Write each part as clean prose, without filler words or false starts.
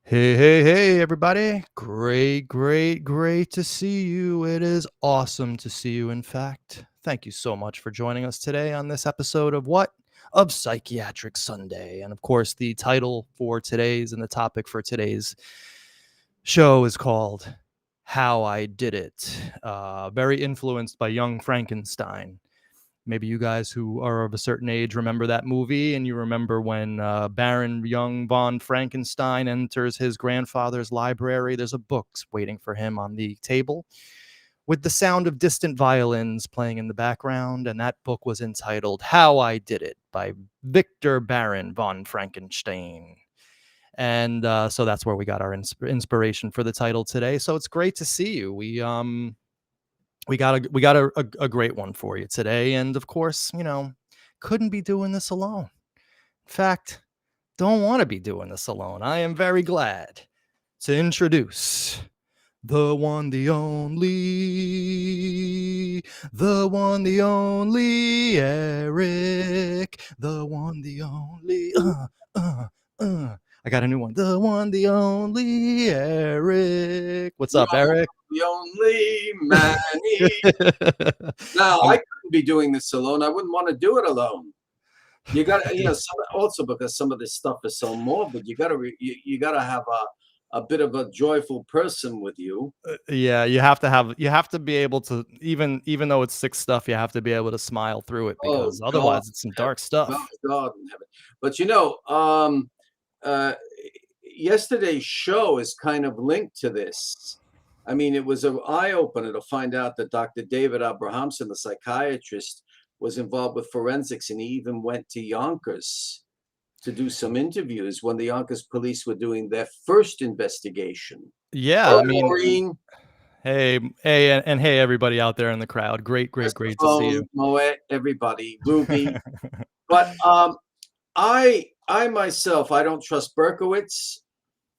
Hey, hey, hey, everybody. Great to see you. It is awesome to see you, in fact. Thank you so much for joining us today on this episode of what? Of Psychiatric Sunday. And of course, the title for today's and the topic for today's show is called How I Did It. Very influenced by Young Frankenstein. Maybe you guys who are of a certain age remember that movie, and you remember when Baron Young von Frankenstein enters his grandfather's library. There's a book waiting for him on the table with the sound of distant violins playing in the background, and that book was entitled How I Did It by Victor Baron von Frankenstein. And so that's where we got our inspiration for the title today. So it's great to see you. We got a great one for you today, and of course, couldn't be doing this alone. In fact, don't want to be doing this alone. I am very glad to introduce the one, the only Eric, the one, the only. I got a new one. The one, the only Eric. What's up, Eric? The only Manny. Now, I couldn't be doing this alone. I wouldn't want to do it alone. You got to, also because some of this stuff is so morbid, you got to you got to have a bit of a joyful person with you. Yeah, you have to be able to, even though it's sick stuff, you have to be able to smile through it, because otherwise it's some dark stuff. God in heaven. But yesterday's show is kind of linked to this. I mean, it was an eye-opener to find out that Dr. David Abrahamsen, the psychiatrist, was involved with forensics, and he even went to Yonkers to do some interviews when the Yonkers police were doing their first investigation. Yeah, I mean, Maureen. Hey, and hey, everybody out there in the crowd. Great to see you. Moet, everybody, Ruby. But I myself, I don't trust Berkowitz,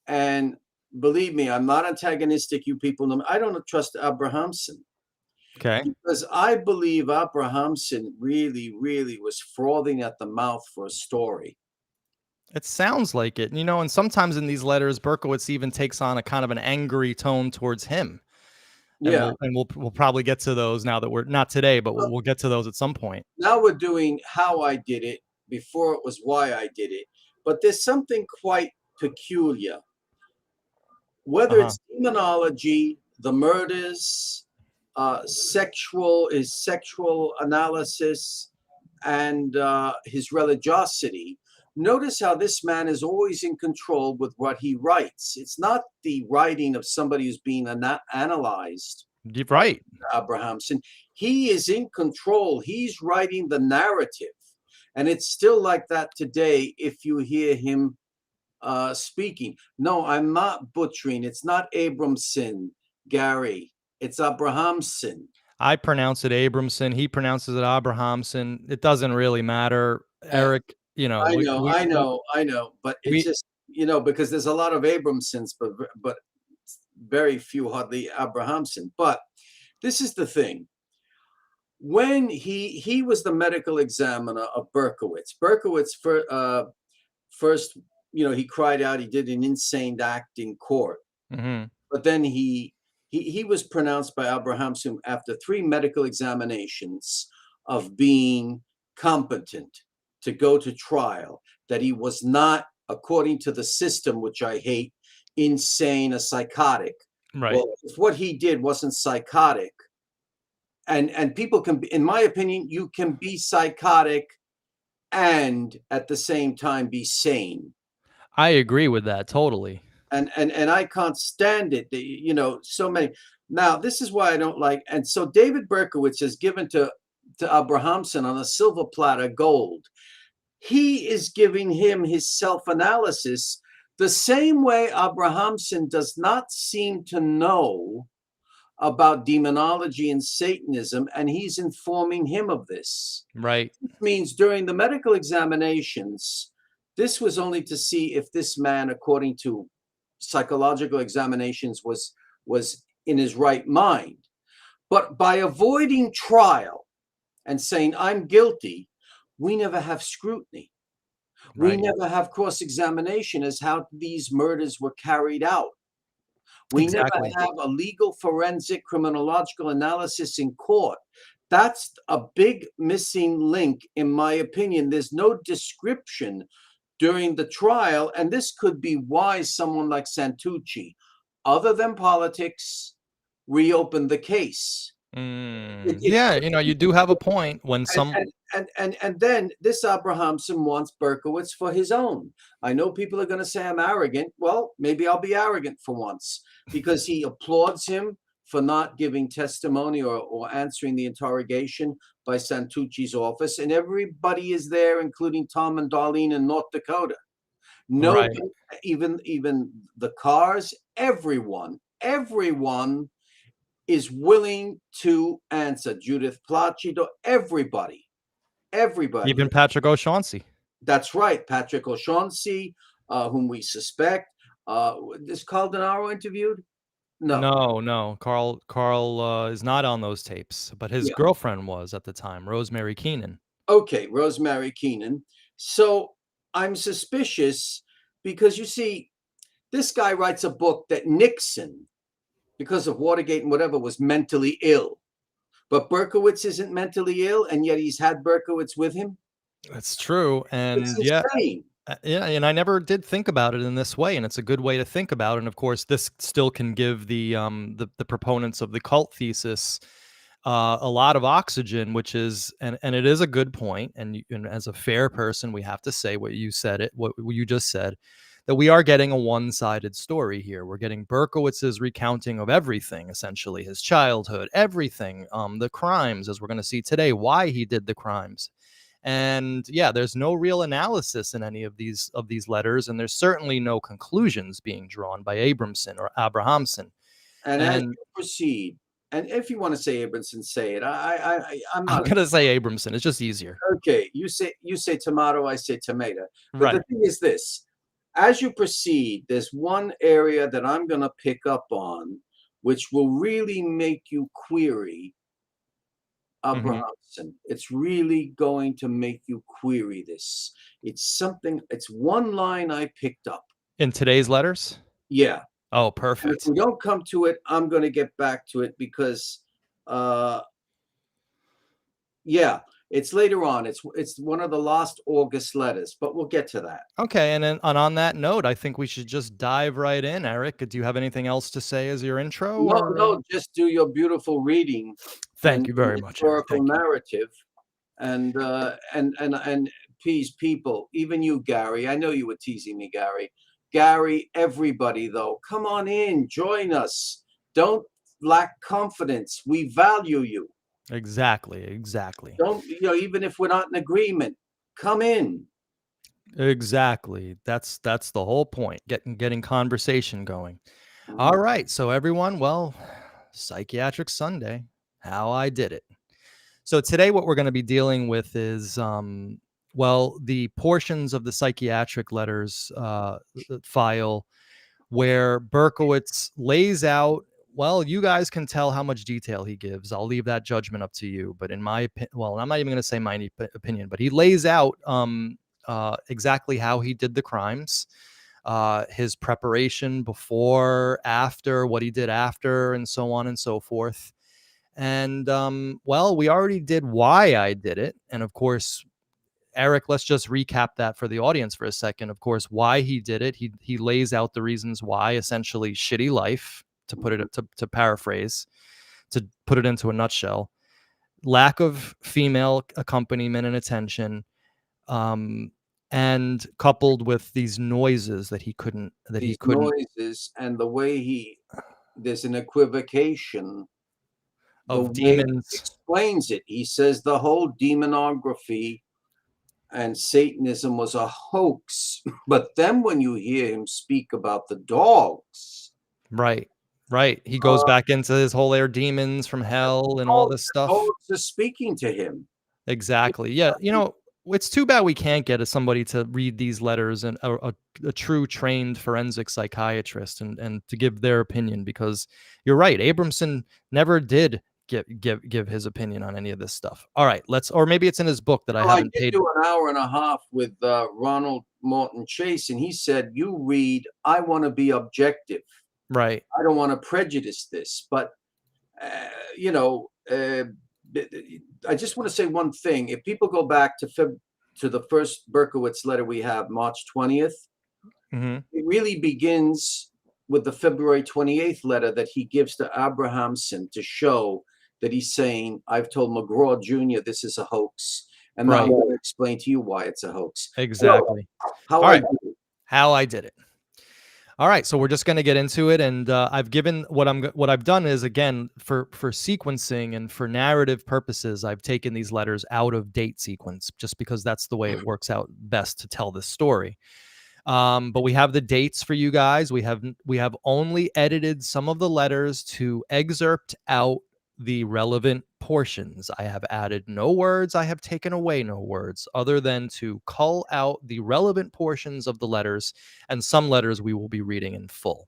and believe me, I'm not antagonistic. You people know me. I don't trust Abrahamsen. Okay. Because I believe Abrahamsen really was frothing at the mouth for a story. It sounds like it. And sometimes in these letters, Berkowitz even takes on a kind of an angry tone towards him. And we'll probably get to those now that we're not today, but we'll get to those at some point. Now we're doing how I did it. Before it was why I did it. But there's something quite peculiar. Whether it's demonology, the murders, sexual analysis, and his religiosity. Notice how this man is always in control with what he writes. It's not the writing of somebody who's being analyzed. Right. Abrahamsen. He is in control. He's writing the narrative. And it's still like that today if you hear him speaking. No, I'm not butchering. It's not Abrahamsen, Gary. It's Abrahamsen. I pronounce it Abrahamsen. He pronounces it Abrahamsen. It doesn't really matter, Eric. I know. But it's just, because there's a lot of Abrahamsens, but very few, hardly Abrahamsen. But this is the thing. When he was the medical examiner of Berkowitz first, he cried out. He did an insane act in court. Mm-hmm. But then he was pronounced by Abrahamsen after 3 medical examinations of being competent to go to trial, that he was not, according to the system, which I hate, insane, a psychotic. Right. Well, if what he did wasn't psychotic, and people can be, in my opinion, you can be psychotic and at the same time be sane. I agree with that totally. And I can't stand it. So many. Now, this is why I don't like. And so David Berkowitz is given to Abrahamsen on a silver platter, gold. He is giving him his self-analysis the same way Abrahamsen does not seem to know about demonology and Satanism, and he's informing him of this. Right. Which means during the medical examinations, this was only to see if this man, according to psychological examinations, was in his right mind. But by avoiding trial and saying, I'm guilty, we never have scrutiny. We Right. never have cross-examination as how these murders were carried out. We never Exactly. have a legal forensic criminological analysis in court. That's a big missing link, in my opinion. There's no description during the trial, and this could be why someone like Santucci, other than politics, reopened the case. It Yeah, could you be, do have a point when and some. and and then this Abrahamsen wants Berkowitz for his own. I know people are going to say I'm arrogant. Well, maybe I'll be arrogant for once, because he applauds him for not giving testimony or answering the interrogation by Santucci's office, and everybody is there, including Tom and Darlene in North Dakota. Right. Nobody, even the cars, everyone is willing to answer. Judith Placido, everybody. Even Patrick O'Shaughnessy. That's right. Patrick O'Shaughnessy, whom we suspect. Is Carl Dinaro interviewed? No. No. Carl is not on those tapes, but his Yeah. girlfriend was at the time, Rosemary Keenan. Okay. Rosemary Keenan. So I'm suspicious because you see, this guy writes a book that Nixon, because of Watergate and whatever, was mentally ill. But Berkowitz isn't mentally ill, and yet he's had Berkowitz with him. That's true, It's and insane. yeah, and I never did think about it in this way, and it's a good way to think about it. And of course, this still can give the proponents of the cult thesis a lot of oxygen, which is and it is a good point. And as a fair person, we have to say what you just said, that we are getting a one-sided story here. We're getting Berkowitz's recounting of everything, essentially his childhood, everything, the crimes, as we're going to see today, why he did the crimes. And yeah, there's no real analysis in any of these letters, and there's certainly no conclusions being drawn by Abramson or Abrahamsen. And as And you proceed, and if you want to say Abramson, say it. I'm I'm not gonna say Abramson. It's just easier. okay. You say tomato, I say tomato. But the Right. thing is this: as you proceed, there's one area that I'm going to pick up on, which will really make you query Hmm. Abrahamson. It's really going to make you query this. It's something. It's one line I picked up. In today's letters. Yeah. Oh, And if perfect. we don't come to it, I'm going to get back to it because, uh, yeah, it's later on. It's one of the last August letters, but we'll get to that. Okay, and on that note, I think we should just dive right in. Eric, do you have anything else to say as your intro, No, or? no, just do your beautiful reading Thank and you very much, Eric. historical Thank you. narrative, and please, people, even you, Gary. I know you were teasing me, Gary. Gary, everybody, though, come on in, join us. Don't lack confidence. We value you. Exactly. Don't, even if we're not in agreement, come in. Exactly. That's the whole point. Getting conversation going. All Mhm. right. So everyone, well, Psychiatric Sunday, how I did it. So today what we're going to be dealing with is well, the portions of the psychiatric letters file where Berkowitz lays out, well, you guys can tell how much detail he gives. I'll leave that judgment up to you. But in my opinion, well, I'm not even going to say my opinion, but he lays out exactly how he did the crimes, his preparation before, after, what he did after, and so on and so forth. And well, we already did why I did it. And of course, Eric, let's just recap that for the audience for a second. Of course, why he did it. He lays out the reasons why, essentially shitty life, to put it to paraphrase, to put it into a nutshell. Lack of female accompaniment and attention, and coupled with these noises that he These noises and the way there's an equivocation. The of way he demons. explains it, he says the whole demonography and Satanism was a hoax. But then when you hear him speak about the dogs, Right. He goes uh, back into his whole air demons from hell and all this the stuff. dogs are speaking to him. Exactly. Yeah. It's too bad we can't get somebody to read these letters, and a true trained forensic psychiatrist, and to give their opinion, because you're right. Abramson never did give his opinion on any of this stuff. All right, or maybe it's in his book that I Well, I haven't did paid. do an hour and a half with Ronald Morton Chase, and he said, "You read. I want to be objective. Right. I don't want to prejudice this, but you know, I just want to say one thing. If people go back to the first Berkowitz letter we have, March 20th, it really begins with the February 28th letter that he gives to Abrahamsen to show that he's saying, I've told McGraw Jr. this is a hoax. And now I'm going to explain to you why it's a hoax. Exactly. How All I right. did it. How I did it. All right, so we're just going to get into it, and I've given what I've done is, again, for sequencing and for narrative purposes, I've taken these letters out of date sequence just because that's the way it works out best to tell this story. But we have the dates for you guys. We have only edited some of the letters to excerpt out the relevant portions. I have added no words. I have taken away no words other than to cull out the relevant portions of the letters, and some letters we will be reading in full.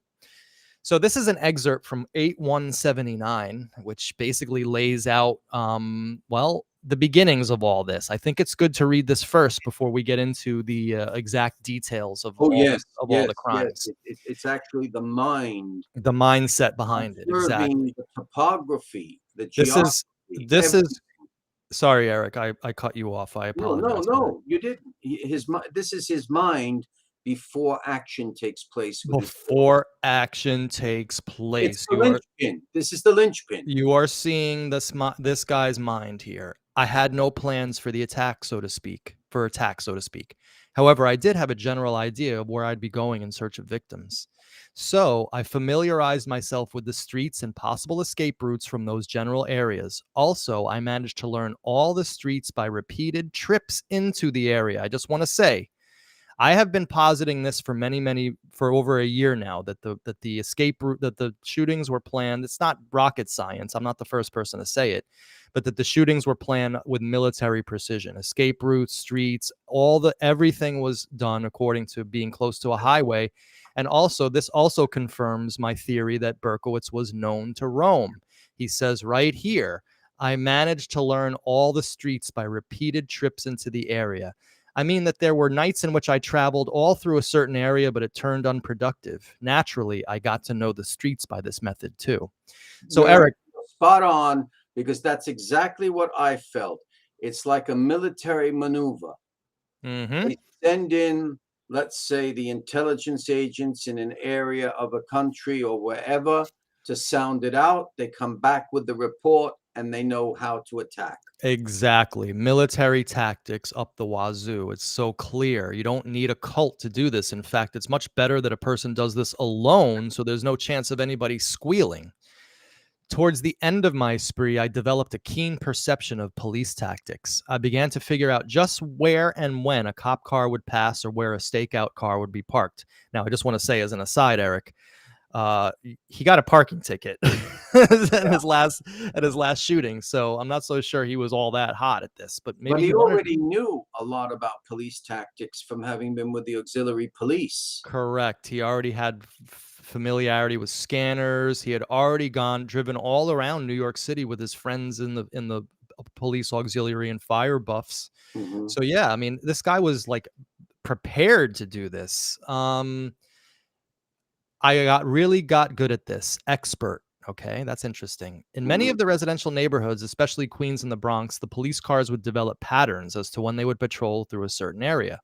So this is an excerpt from 8179, which basically lays out, the beginnings of all this. I think it's good to read this first before we get into the exact details of all the crimes. It's actually the mind, the mindset behind it. Exactly. The topography, the This geography. is. Sorry, Eric. I cut you off. I apologize. No, you didn't. This is his mind before action takes place. Before action takes place. It's the linchpin. This is the linchpin. You are seeing this guy's mind here. I had no plans for the attack, so to speak. However, I did have a general idea of where I'd be going in search of victims. So I familiarized myself with the streets and possible escape routes from those general areas. Also, I managed to learn all the streets by repeated trips into the area. I just want to say, I have been positing this for for over a year now, that the escape route, that the shootings were planned. It's not rocket science. I'm not the first person to say it, but that the shootings were planned with military precision. Escape routes, streets, everything was done according to being close to a highway. And also, this also confirms my theory that Berkowitz was known to roam. He says right here, I managed to learn all the streets by repeated trips into the area. I mean that there were nights in which I traveled all through a certain area, but it turned unproductive. Naturally, I got to know the streets by this method too. So, Eric, spot on, because that's exactly what I felt. It's like a military maneuver. They send in, let's say, the intelligence agents in an area of a country or wherever to sound it out. They come back with the report, and they know how to attack. Exactly. Military tactics up the wazoo. It's so clear. You don't need a cult to do this. In fact, it's much better that a person does this alone, so there's no chance of anybody squealing. Towards the end of my spree, I developed a keen perception of police tactics. I began to figure out just where and when a cop car would pass or where a stakeout car would be parked. Now, I just want to say as an aside, Eric, he got a parking ticket at his last shooting, so I'm not so sure he was all that hot at this. But maybe he already knew a lot about police tactics from having been with the auxiliary police. Correct. He already had familiarity with scanners. He had already driven all around New York City with his friends in the police auxiliary and fire buffs. So yeah, I mean, this guy was like prepared to do this. I really got good at this. Expert. Okay, that's interesting. In many of the residential neighborhoods, especially Queens and the Bronx, the police cars would develop patterns as to when they would patrol through a certain area.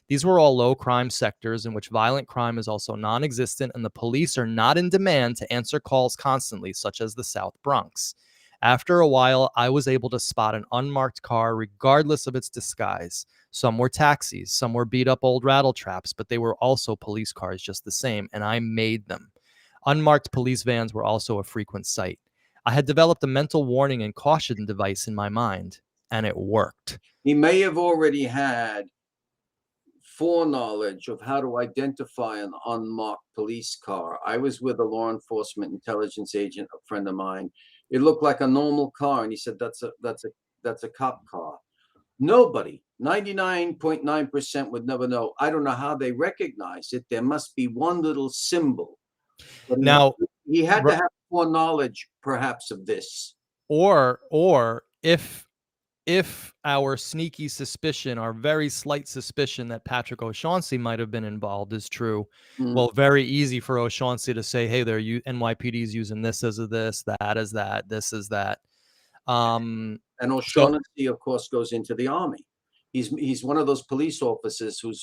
These were all low crime sectors in which violent crime is also non-existent, and the police are not in demand to answer calls constantly, such as the South Bronx. After a while, I was able to spot an unmarked car regardless of its disguise. Some were taxis, some were beat up old rattle traps, but they were also police cars just the same, and I made them. Unmarked police vans were also a frequent sight. I had developed a mental warning and caution device in my mind, and it worked. He may have already had foreknowledge of how to identify an unmarked police car. I was with a law enforcement intelligence agent, a friend of mine. It looked like a normal car, and he said, that's a cop car. Nobody, 99.9% would never know. I don't know how they recognize it. There must be one little symbol. Now, he had to have foreknowledge, perhaps, of this. or if our sneaky suspicion, our very slight suspicion that Patrick O'Shaughnessy might have been involved is true, well, very easy for O'Shaughnessy to say, hey, NYPD's using this as a this, that as that, this is that. And So O'Shaughnessy, of course, goes into the army. He's one of those police officers who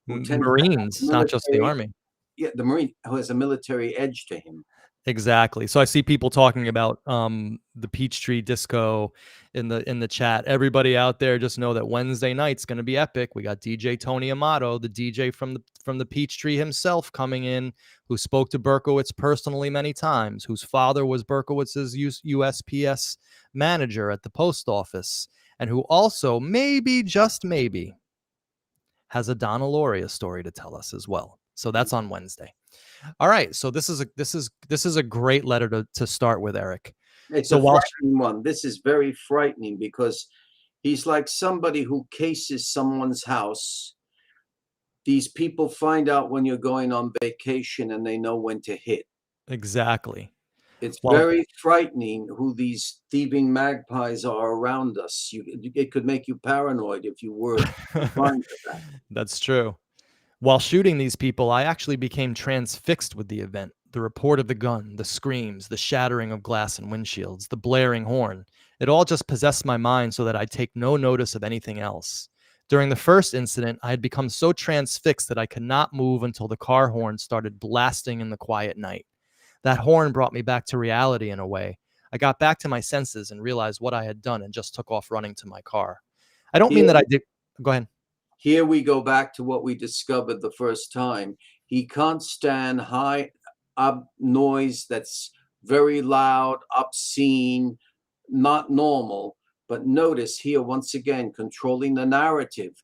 tends to have Marines, not just the Army. Yeah, the Marine who has a military edge to him. Exactly. So I see people talking about the Peachtree Disco in the chat. Everybody out there, just know that Wednesday night's going to be epic. We got DJ Tony Amato, the DJ from the Peachtree himself, coming in, who spoke to Berkowitz personally many times, whose father was Berkowitz's USPS manager at the post office, and who also maybe, just maybe, has a Donna Lauria story to tell us as well. So that's on Wednesday. All right, so this is a great letter to start with, Eric. It's a frightening one. This is very frightening because he's like somebody who cases someone's house. These people find out when you're going on vacation and they know when to hit. Exactly. It's very frightening who these thieving magpies are around us. It could make you paranoid if you were blind to that. That's true. While shooting these people, I actually became transfixed with the event. The report of the gun, the screams, the shattering of glass and windshields, the blaring horn. It all just possessed my mind so that I'd take no notice of anything else. During the first incident, I had become so transfixed that I could not move until the car horn started blasting in the quiet night. That horn brought me back to reality in a way. I got back to my senses and realized what I had done and just took off running to my car. I don't mean that I did. Go ahead. Here we go back to what we discovered the first time. He can't stand high noise that's very loud, obscene, not normal. But notice here, once again, controlling the narrative.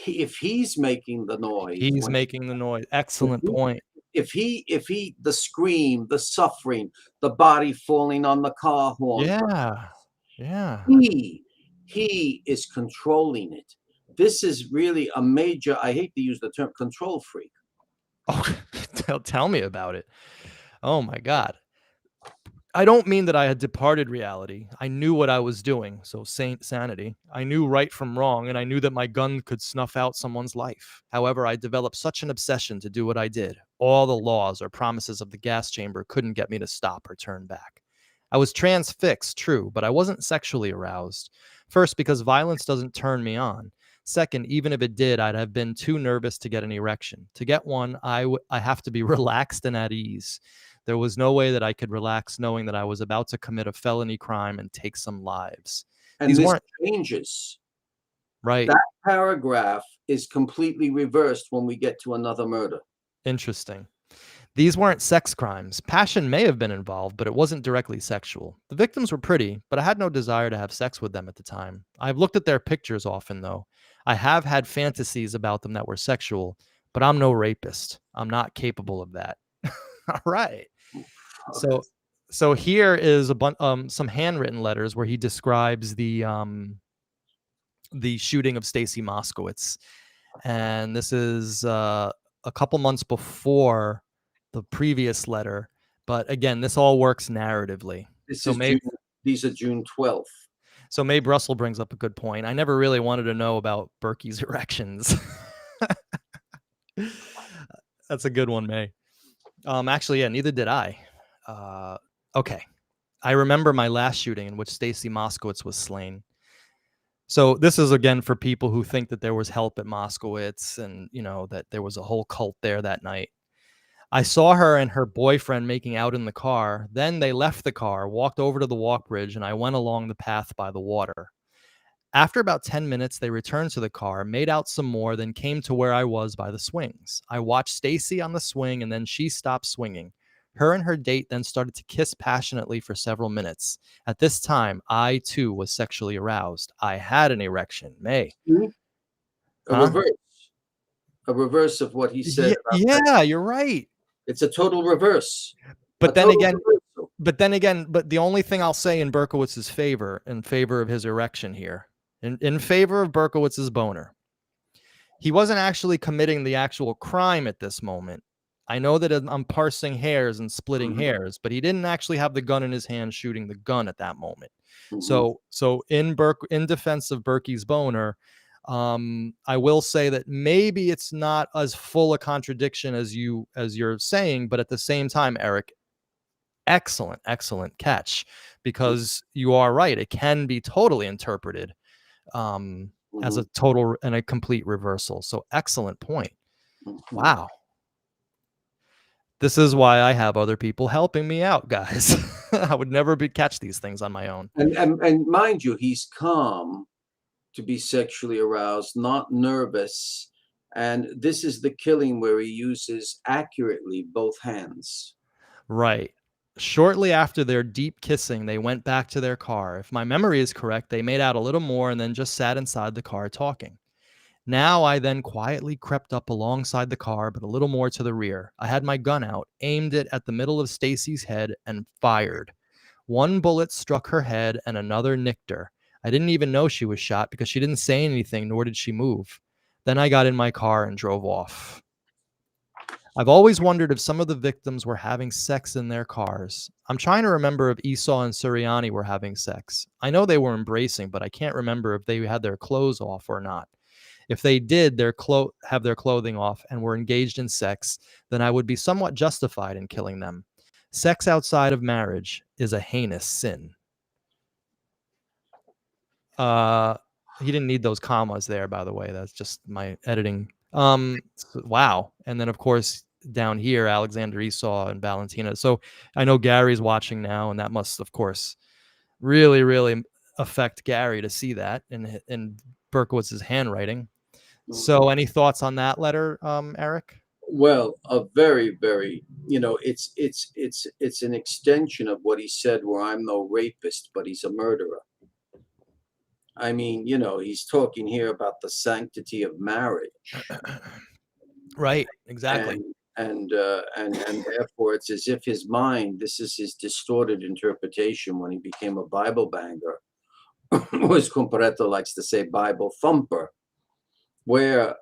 If he's making the noise. He's making the noise. Excellent point. If he, the scream, the suffering, the body falling on the car horn. Yeah. He is controlling it. This is really a major, I hate to use the term, control freak. Oh, tell me about it. Oh my God. I don't mean that I had departed reality. I knew what I was doing. So sanity. I knew right from wrong, and I knew that my gun could snuff out someone's life. However, I developed such an obsession to do what I did. All the laws or promises of the gas chamber couldn't get me to stop or turn back. I was transfixed, true, but I wasn't sexually aroused. First, because violence doesn't turn me on. Second, even if it did, I'd have been too nervous to get an erection. To get one, I have to be relaxed and at ease. There was no way that I could relax knowing that I was about to commit a felony crime and take some lives. And this changes. Right. That paragraph is completely reversed when we get to another murder. Interesting. These weren't sex crimes. Passion may have been involved, but it wasn't directly sexual. The victims were pretty, but I had no desire to have sex with them at the time. I've looked at their pictures often, though. I have had fantasies about them that were sexual, but I'm no rapist. I'm not capable of that. All right. So here is some handwritten letters where he describes the shooting of Stacy Moskowitz, and this is a couple months before the previous letter. But again, this all works narratively. These are June 12th. So Mabe Russell brings up a good point. I never really wanted to know about Berkey's erections. That's a good one, May. Actually, yeah, neither did I. Okay. I remember my last shooting in which Stacy Moskowitz was slain. So this is, again, for people who think that there was help at Moskowitz and, that there was a whole cult there that night. I saw her and her boyfriend making out in the car. Then they left the car, walked over to the walk bridge, and I went along the path by the water. After about 10 minutes, they returned to the car, made out some more, then came to where I was by the swings. I watched Stacy on the swing, and then she stopped swinging. Her and her date then started to kiss passionately for several minutes. At this time, I, too, was sexually aroused. I had an erection. May. A reverse of what he said. Yeah, you're right. It's a total reverse. But then again, the only thing I'll say in Berkowitz's favor, in favor of his erection here, in favor of Berkowitz's boner, he wasn't actually committing the actual crime at this moment. I know that I'm parsing hairs and splitting Mhm, hairs, but he didn't actually have the gun in his hand shooting the gun at that moment. mhm, So in defense of Berkey's boner, I will say that maybe it's not as full a contradiction as you're saying, but at the same time, Eric, excellent catch, because you are right. It can be totally interpreted as a mhm, total and a complete reversal. So excellent point. mhm. Wow. This is why I have other people helping me out, guys. I would never catch these things on my own. And mind you, he's calm to be sexually aroused, not nervous. And this is the killing where he uses accurately both hands. Right. Shortly after their deep kissing, they went back to their car. If my memory is correct, they made out a little more and then just sat inside the car talking. Now I then quietly crept up alongside the car, but a little more to the rear. I had my gun out, aimed it at the middle of Stacy's head, and fired. One bullet struck her head and another nicked her. I didn't even know she was shot because she didn't say anything, nor did she move. Then I got in my car and drove off. I've always wondered if some of the victims were having sex in their cars. I'm trying to remember if Esau and Suriani were having sex. I know they were embracing, but I can't remember if they had their clothes off or not. If they did have their clothing off and were engaged in sex, then I would be somewhat justified in killing them. Sex outside of marriage is a heinous sin. Uh, he didn't need those commas there, by the way. That's just my editing. Wow. And then, of course, down here, Alexander Esau and Valentina. So I know Gary's watching now, and that must, of course, really affect Gary to see that in Berkowitz's handwriting. So, Mhm. any thoughts on that letter, Eric? Well, a very, very, it's an extension of what he said, where I'm no rapist, but he's a murderer. I mean, he's talking here about the sanctity of marriage, Right. Exactly. and and therefore it's as if his mind, this is his distorted interpretation when he became a Bible banger, or as Comparetto likes to say, Bible thumper, where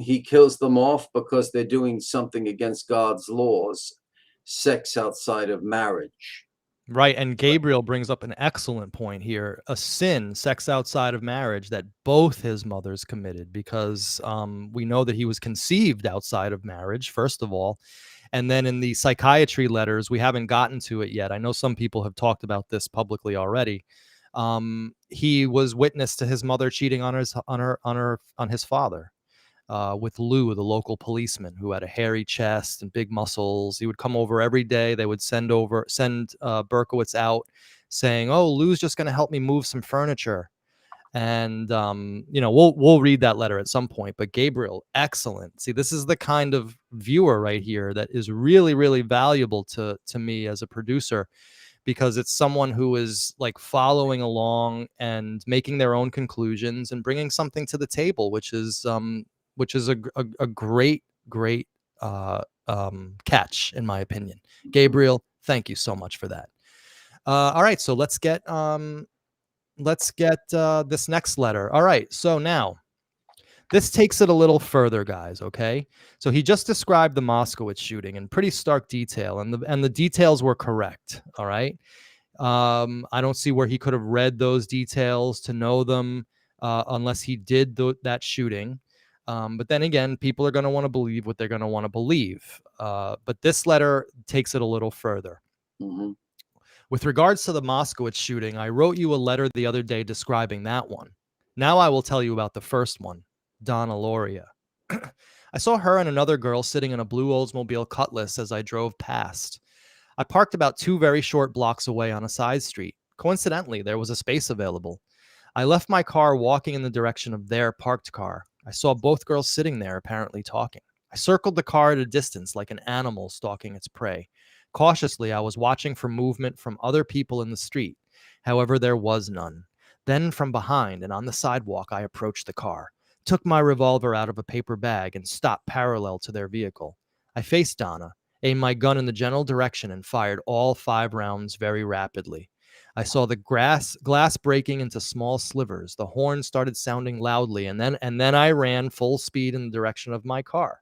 he kills them off because they're doing something against God's laws, sex outside of marriage. Right, and Gabriel brings up an excellent point here, a sin, sex outside of marriage, that both his mothers committed, because we know that he was conceived outside of marriage, first of all, and then in the psychiatry letters, we haven't gotten to it yet. I know some people have talked about this publicly already. He was witness to his mother cheating on his father, with Lou, the local policeman who had a hairy chest and big muscles. He would come over every day. They would send Berkowitz out saying, "Oh, Lou's just going to help me move some furniture." And we'll read that letter at some point. But Gabriel, excellent. See, this is the kind of viewer right here that is really valuable to me as a producer, because it's someone who is like following along and making their own conclusions and bringing something to the table, which is a great catch, in my opinion. Gabriel, thank you so much for that. All right, so let's get this next letter. All right, so now this takes it a little further, guys. Okay, so he just described the Moskowitz shooting in pretty stark detail, and the details were correct. All right, I don't see where he could have read those details to know them, unless he did that shooting. But then again, people are going to want to believe what they're going to want to believe. But this letter takes it a little further. Mhm. With regards to the Moskowitz shooting, I wrote you a letter the other day describing that one. Now I will tell you about the first one, Donna Loria. I saw her and another girl sitting in a blue Oldsmobile Cutlass as I drove past. I parked about 2 very short blocks away on a side street. Coincidentally, there was a space available. I left my car walking in the direction of their parked car. I saw both girls sitting there, apparently talking. I circled the car at a distance like an animal stalking its prey. Cautiously, I was watching for movement from other people in the street. However, there was none. Then, from behind and on the sidewalk, I approached the car, took my revolver out of a paper bag, and stopped parallel to their vehicle. I faced Donna, aimed my gun in the general direction, and fired all 5 rounds very rapidly. I saw the glass breaking into small slivers. The horn started sounding loudly, and then I ran full speed in the direction of my car.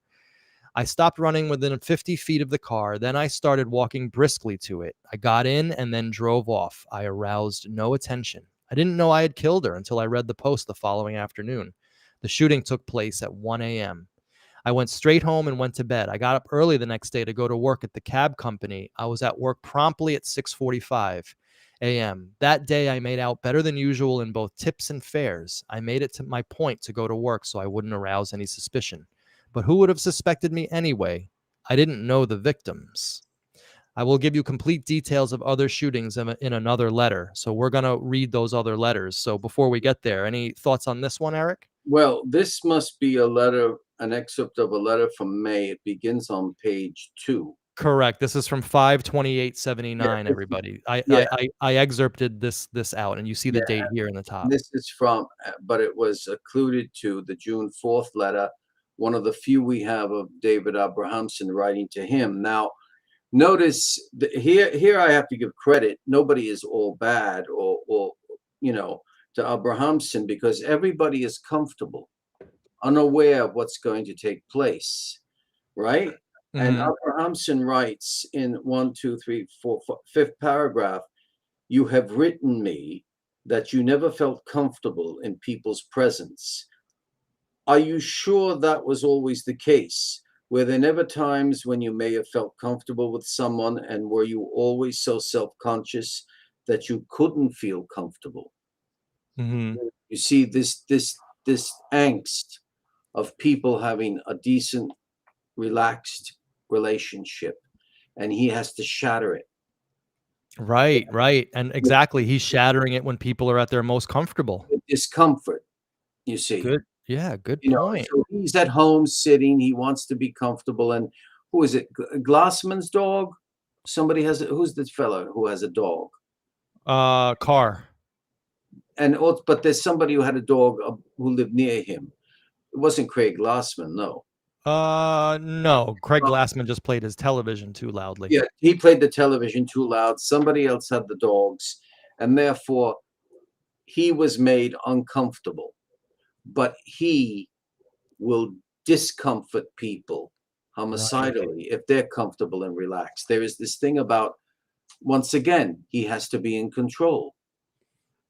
I stopped running within 50 feet of the car. Then I started walking briskly to it. I got in and then drove off. I aroused no attention. I didn't know I had killed her until I read the Post the following afternoon. The shooting took place at 1 a.m. I went straight home and went to bed. I got up early the next day to go to work at the cab company. I was at work promptly at 6:45 a.m. That day, I made out better than usual in both tips and fares. I made it to my point to go to work so I wouldn't arouse any suspicion. But who would have suspected me anyway? I didn't know the victims. I will give you complete details of other shootings in another letter. So we're going to read those other letters. So before we get there, any thoughts on this one, Eric? Well, this must be a letter, an excerpt of a letter from May. It begins on page 2. Correct. This is from Yeah, 5/28/79, everybody. yeah, I excerpted this out, and you see the yeah. date here in the top. This is from, but it was alluded to the June 4th letter, one of the few we have of David Abrahamsen writing to him. Now, notice here I have to give credit. Nobody is all bad or to Abrahamsen, because everybody is comfortable, unaware of what's going to take place, right? And Mhm. Abrahamsen writes in 1, 2, 3, 4, fifth paragraph, you have written me that you never felt comfortable in people's presence. Are you sure that was always the case? Were there never times when you may have felt comfortable with someone, and were you always so self-conscious that you couldn't feel comfortable? Mhm. You see this angst of people having a decent, relaxed relationship, and he has to shatter it. Right, right, and exactly, he's shattering it when people are at their most comfortable. With discomfort, you see. Good, yeah, good point. So he's at home sitting, he wants to be comfortable, and who is it? Glossman's dog? Somebody has who's this fellow who has a dog? Car. And also, but there's somebody who had a dog who lived near him. It wasn't Craig Glossman, no. No, Craig Uh, Glassman just played his television too loudly. yeah, he played the television too loud. Somebody else had the dogs, and therefore he was made uncomfortable. But he will discomfort people Right. homicidally if they're comfortable and relaxed. There is this thing about, once again, he has to be in control.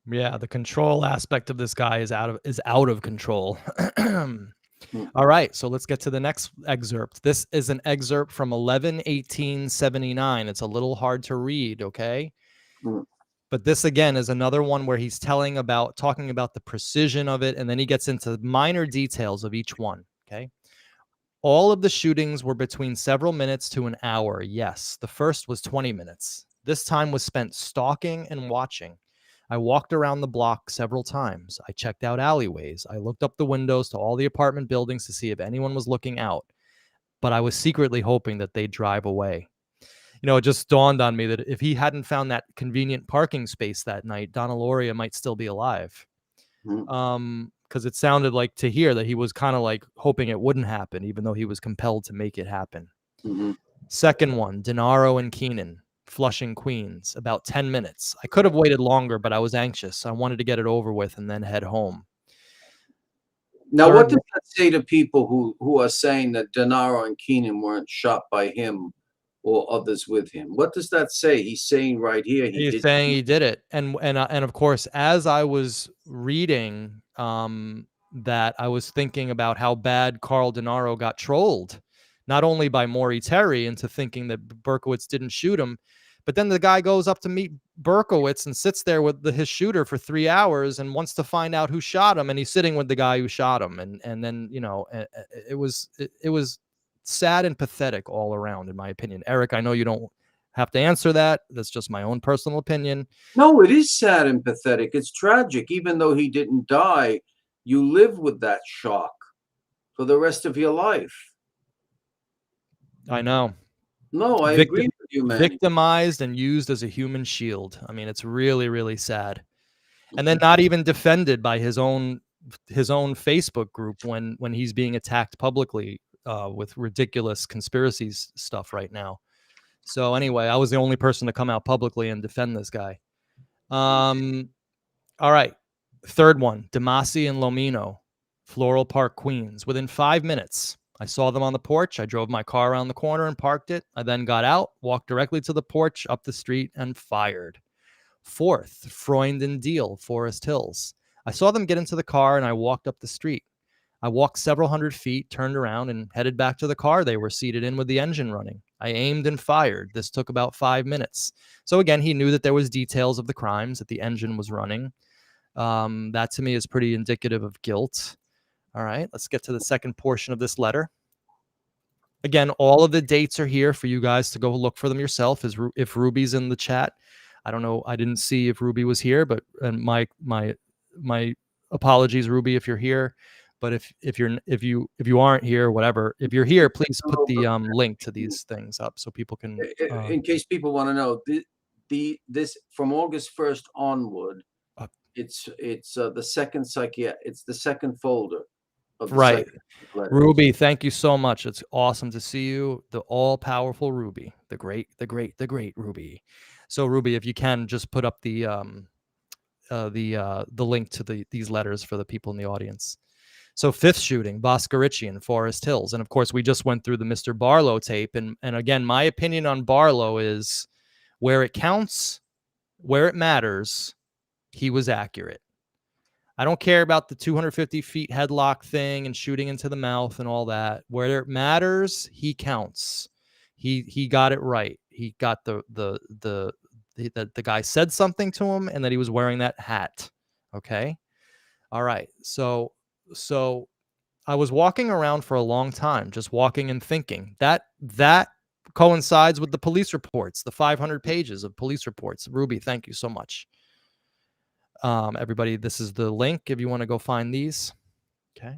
Yeah, the control aspect of this guy is out of control. Mm, All right, so let's get to the next excerpt. This is an excerpt from 11/18/79. It's a little hard to read, okay? mm, But this again is another one where he's talking about the precision of it, and then he gets into minor details of each one, okay? All of the shootings were between several minutes to an hour. Yes, the first was 20 minutes. This time was spent stalking and watching. I walked around the block several times. I checked out alleyways. I looked up the windows to all the apartment buildings to see if anyone was looking out, but I was secretly hoping that they'd drive away. It just dawned on me that if he hadn't found that convenient parking space that night, Donna Loria might still be alive. mm, Because it sounded like to hear that he was kind of like hoping it wouldn't happen, even though he was compelled to make it happen. mhm. Second one, Dinaro and Keenan, Flushing, Queens, about 10 minutes. I could have waited longer, but I was anxious. I wanted to get it over with and then head home. Now, Third what does one, that say to people who are saying that Dinaro and Keenan weren't shot by him or others with him? What does that say? He's saying right here he he's did. saying he did it. And of course, as I was reading that, I was thinking about how bad Carl Dinaro got trolled, not only by Maury Terry into thinking that Berkowitz didn't shoot him, but then the guy goes up to meet Berkowitz and sits there with his shooter for 3 hours and wants to find out who shot him, and he's sitting with the guy who shot him, and then it was sad and pathetic all around, in my opinion. Eric, I know you don't have to answer that. That's just my own personal opinion. No, it is sad and pathetic. It's tragic. Even though he didn't die, you live with that shock for the rest of your life. I know. No, I agree Victim with you, Manny. victimized and used as a human shield. I mean, it's really, really sad. And then Mhm, not even defended by his own Facebook group when he's being attacked publicly with ridiculous conspiracies stuff right now. So anyway, I was the only person to come out publicly and defend this guy. Um, all right. Third one, Demasi and Lomino, Floral Park, Queens. Within 5 minutes, I saw them on the porch. I drove my car around the corner and parked it. I then got out, walked directly to the porch, up the street, and fired. Fourth, Freund and Deal, Forest Hills. I saw them get into the car and I walked up the street. I walked several hundred feet, turned around, and headed back to the car they were seated in with the engine running. I aimed and fired. This took about 5 minutes. So again, he knew that there was details of the crimes, that the engine was running. That to me is pretty indicative of guilt. All right, let's get to the second portion of this letter. Again, all of the dates are here for you guys to go look for them yourself. If Ruby's in the chat, I don't know. I didn't see if Ruby was here, but my apologies, Ruby, if you're here. But if you aren't here, whatever, if you're here, please put the link to these things up so people can. In case people want to know, this from August 1st onward, it's the second it's the second folder of the right. letters. Ruby, thank you so much. It's awesome to see you, the all-powerful Ruby, the great Ruby. So Ruby, if you can just put up the link to these letters for the people in the audience. So fifth shooting, Moskowitz in Forest Hills. And of course, we just went through the Mr. Barlow tape. And again, my opinion on Barlow is where it counts, where it matters, he was accurate. I don't care about the 250 feet headlock thing and shooting into the mouth and all that. Where it matters, he counts. He got it right. He got the guy said something to him and that he was wearing that hat. Okay. All right. So I was walking around for a long time, just walking and thinking. That coincides with the police reports, the 500 pages of police reports. Ruby, thank you so much. Everybody, this is the link if you want to go find these. Okay.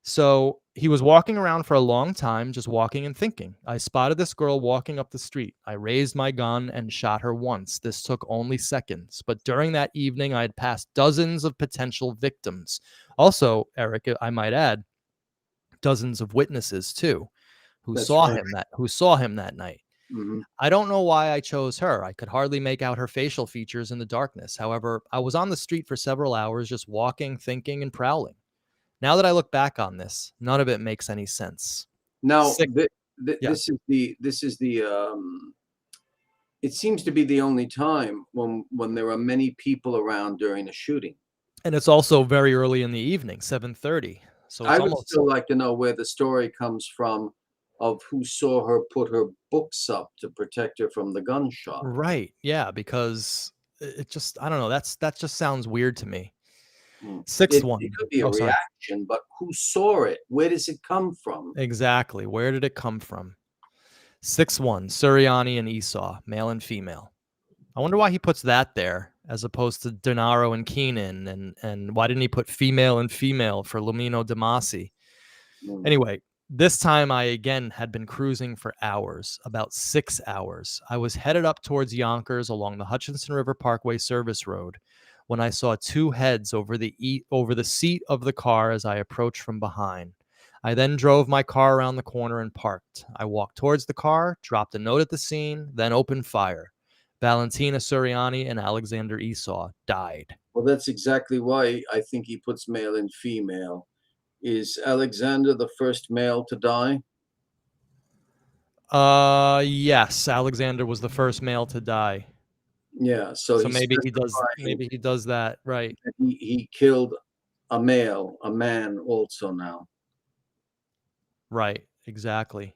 So he was walking around for a long time, just walking and thinking. I spotted this girl walking up the street. I raised my gun and shot her once. This took only seconds. But during that evening, I had passed dozens of potential victims. Also, Eric, I might add, dozens of witnesses too, who saw him that night. Mm-hmm. I don't know why I chose her. I could hardly make out her facial features in the darkness. However, I was on the street for several hours, just walking, thinking, and prowling. Now that I look back on this, none of it makes any sense. Now, this is the it seems to be the only time when there are many people around during a shooting. And it's also very early in the evening, 7:30. So I would still like to know where the story comes from of who saw her put her books up to protect her from the gunshot. Right. Yeah, because it just, I don't know. That just sounds weird to me. Sixth one. It could be a reaction, but who saw it? Where does it come from? Exactly. Where did it come from? 6-1, Suriani and Esau, male and female. I wonder why he puts that there as opposed to Dinaro and Keenan, and why didn't he put female and female for Lumino Damasi? Anyway, this time I again had been cruising for hours, about 6 hours. I was headed up towards Yonkers along the Hutchinson River Parkway service road when I saw two heads over the seat of the car as I approached from behind. I then drove my car around the corner and parked. I walked towards the car, dropped a note at the scene, then opened fire. Valentina Suriani and Alexander Esau died. Well, that's exactly why I think he puts male and female. Is Alexander the first male to die? Yes, Alexander was the first male to die. Yeah, so maybe he does that, right? He killed a man also now. Right, exactly.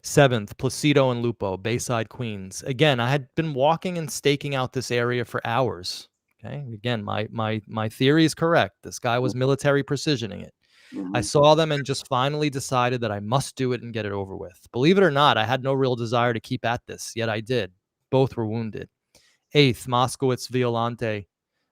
7th, Placido and Lupo, Bayside, Queens. Again, I had been walking and staking out this area for hours. Okay, again, my theory is correct. This guy was military precisioning it. I saw them and just finally decided that I must do it and get it over with. Believe it or not, I had no real desire to keep at this, yet I did. Both were wounded. 8th, Moskowitz, Violante,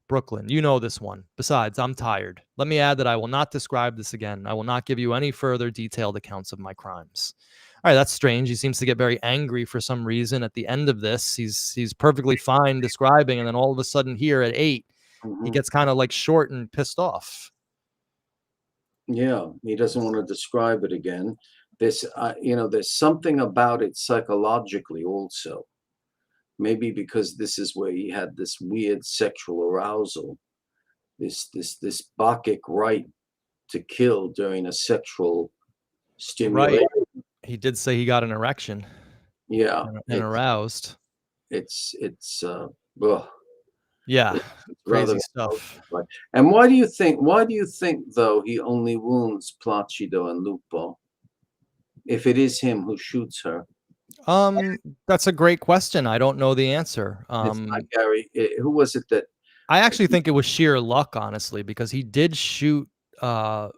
Brooklyn. You know this one. Besides, I'm tired. Let me add that I will not describe this again. I will not give you any further detailed accounts of my crimes. All right, that's strange. He seems to get very angry for some reason at the end of this. He's perfectly fine describing, and then all of a sudden here at 8, he gets kind of like short and pissed off. Yeah, he doesn't want to describe it again. There's something about it psychologically also. Maybe because this is where he had this weird sexual arousal, this Bacchic right to kill during a sexual Right. stimulated. He did say he got an erection Yeah, and aroused. it's ugh, Yeah, it's rather crazy stuff. emotional. And why do you think though he only wounds Placido and Lupo if it is him who shoots her? Um, that's a great question. I don't know the answer. It's not Gary. Who was it that? I actually think it was sheer luck, honestly, because he did shoot uh,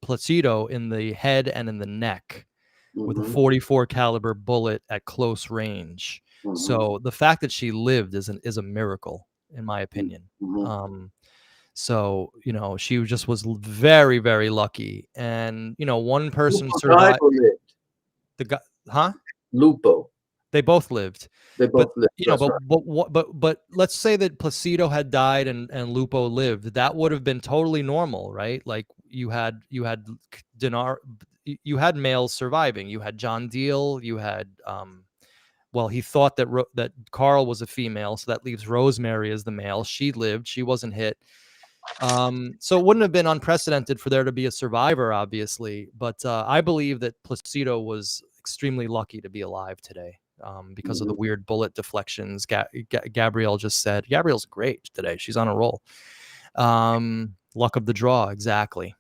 Placido in the head and in the neck with a Mhm, 44 caliber bullet at close range. mhm, So the fact that she lived is a miracle, in my opinion. mhm. So she just was very, very lucky, and one person Lupo died survived. or lived? The guy, huh? Lupo. They both lived. They But, both lived. That's right. but let's say that Placido had died and Lupo lived. That would have been totally normal, right? Like you had Dinar you had males surviving. You had John Deal, you had well, he thought that Carl was a female, so that leaves Rosemary as the male. She lived. She wasn't hit. So it wouldn't have been unprecedented for there to be a survivor, obviously, but I believe that Placido was extremely lucky to be alive today because of the Mhm. weird bullet deflections. Gabrielle just said. Gabrielle's great today. She's on a roll. Luck of the draw, exactly.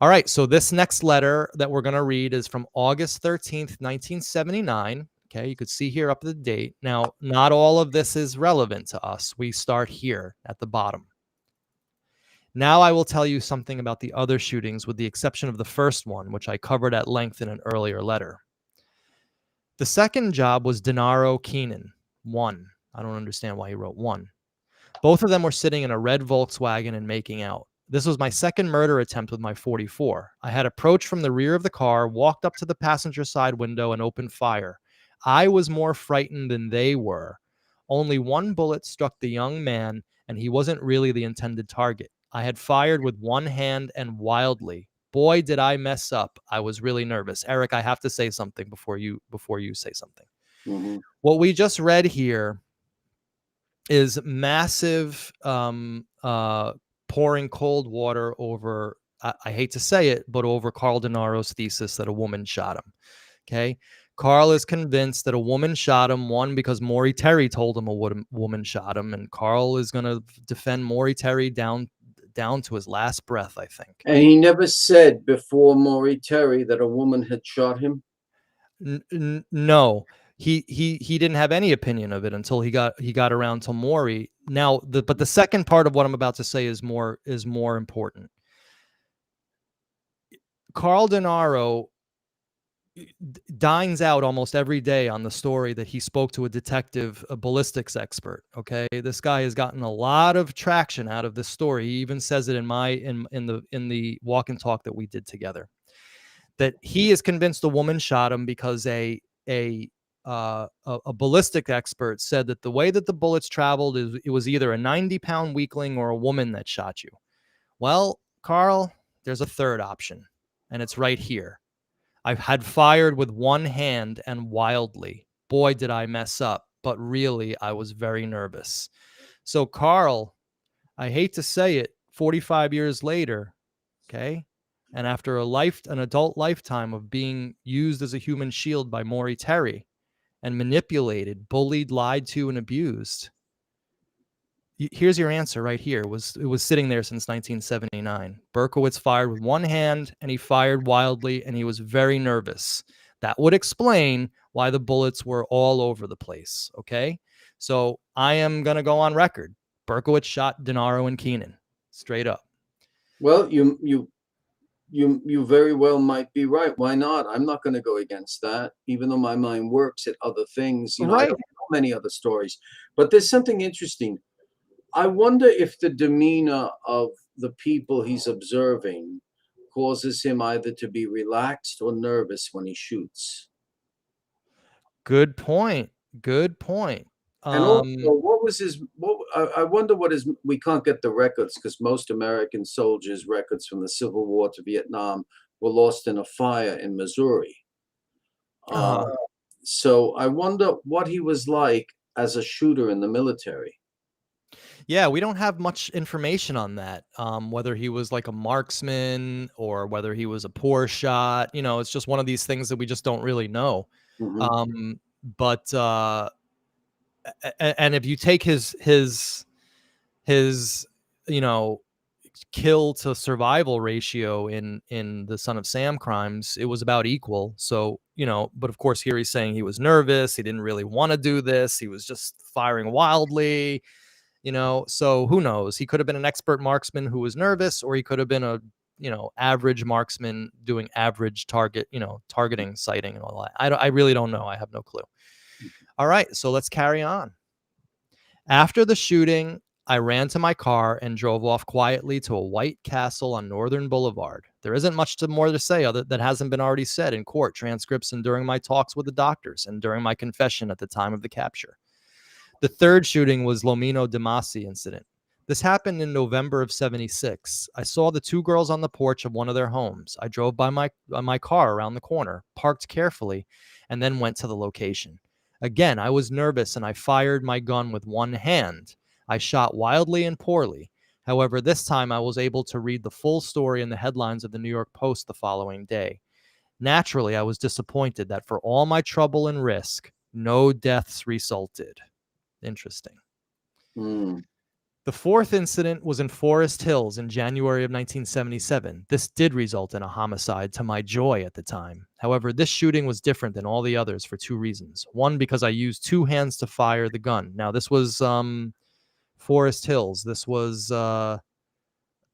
All right, so this next letter that we're going to read is from August 13th, 1979. Okay, you could see here up to the date. Now, not all of this is relevant to us. We start here at the bottom. Now I will tell you something about the other shootings, with the exception of the first one, which I covered at length in an earlier letter. The second job was Dinaro Keenan. One. I don't understand why he wrote one. Both of them were sitting in a red Volkswagen and making out. This was my second murder attempt with my 44. I had approached from the rear of the car, walked up to the passenger side window, and opened fire. I was more frightened than they were. Only one bullet struck the young man, and he wasn't really the intended target. I had fired with one hand and wildly. Boy, did I mess up. I was really nervous. Eric, I have to say something before you say something. Mhm. What we just read here is massive pouring cold water over, I hate to say it, but over Carl Dinaro's thesis that a woman shot him. Okay. Carl is convinced that a woman shot him, one, because Maury Terry told him a woman shot him, and Carl is going to defend Maury Terry down to his last breath, I think. And he never said before Maury Terry that a woman had shot him. No, he didn't have any opinion of it until he got around to Maury. Now, but the second part of what I'm about to say is more important. Carl Dinaro dines out almost every day on the story that he spoke to a detective, a ballistics expert. Okay, this guy has gotten a lot of traction out of this story. He even says it in the walk and talk that we did together, that he is convinced a woman shot him because a ballistic expert said that the way that the bullets traveled is it was either a 90-pound weakling or a woman that shot you. Well, Carl, there's a third option, and it's right here. I had fired with one hand and wildly. Boy, did I mess up, but really, I was very nervous. So, Carl, I hate to say it, 45 years later, okay, and after an adult lifetime of being used as a human shield by Maury Terry and manipulated, bullied, lied to, and abused, here's your answer right here. It was sitting there since 1979. Berkowitz fired with one hand, and he fired wildly, and he was very nervous. That would explain why the bullets were all over the place. Okay, so I am gonna go on record. Berkowitz shot Dinaro and Keenan, straight up. Well, you very well might be right. Why not? I'm not going to go against that, even though my mind works at other things. I Right. don't know many other stories, but there's something interesting. I wonder if the demeanor of the people he's observing causes him either to be relaxed or nervous when he shoots. Good point. Good point. And also, what was his? What I wonder what his. We can't get the records because most American soldiers' records from the Civil War to Vietnam were lost in a fire in Missouri. Uh, uh, so I wonder what he was like as a shooter in the military. Yeah, we don't have much information on that. Whether he was like a marksman or whether he was a poor shot, it's just one of these things that we just don't really know. Hmm. But and if you take his you know kill to survival ratio in the Son of Sam crimes, it was about equal. So, but of course here he's saying he was nervous, he didn't really want to do this, he was just firing wildly. So who knows? He could have been an expert marksman who was nervous, or he could have been a average marksman doing average targeting, sighting, and all that. I really don't know. I have no clue. All right, so let's carry on. After the shooting, I ran to my car and drove off quietly to a white castle on Northern Boulevard. There isn't much more to say other that hasn't been already said in court transcripts and during my talks with the doctors and during my confession at the time of the capture. The third shooting was Lomino Damasi incident. This happened in November of 76. I saw the two girls on the porch of one of their homes. I drove by my car around the corner, parked carefully, and then went to the location. Again, I was nervous and I fired my gun with one hand. I shot wildly and poorly. However, this time I was able to read the full story in the headlines of the New York Post the following day. Naturally, I was disappointed that for all my trouble and risk, no deaths resulted. Interesting. Mm. The fourth incident was in Forest Hills in January of 1977. This did result in a homicide to my joy at the time. However, this shooting was different than all the others for two reasons. One, because I used two hands to fire the gun. Now, this was Forest Hills. This was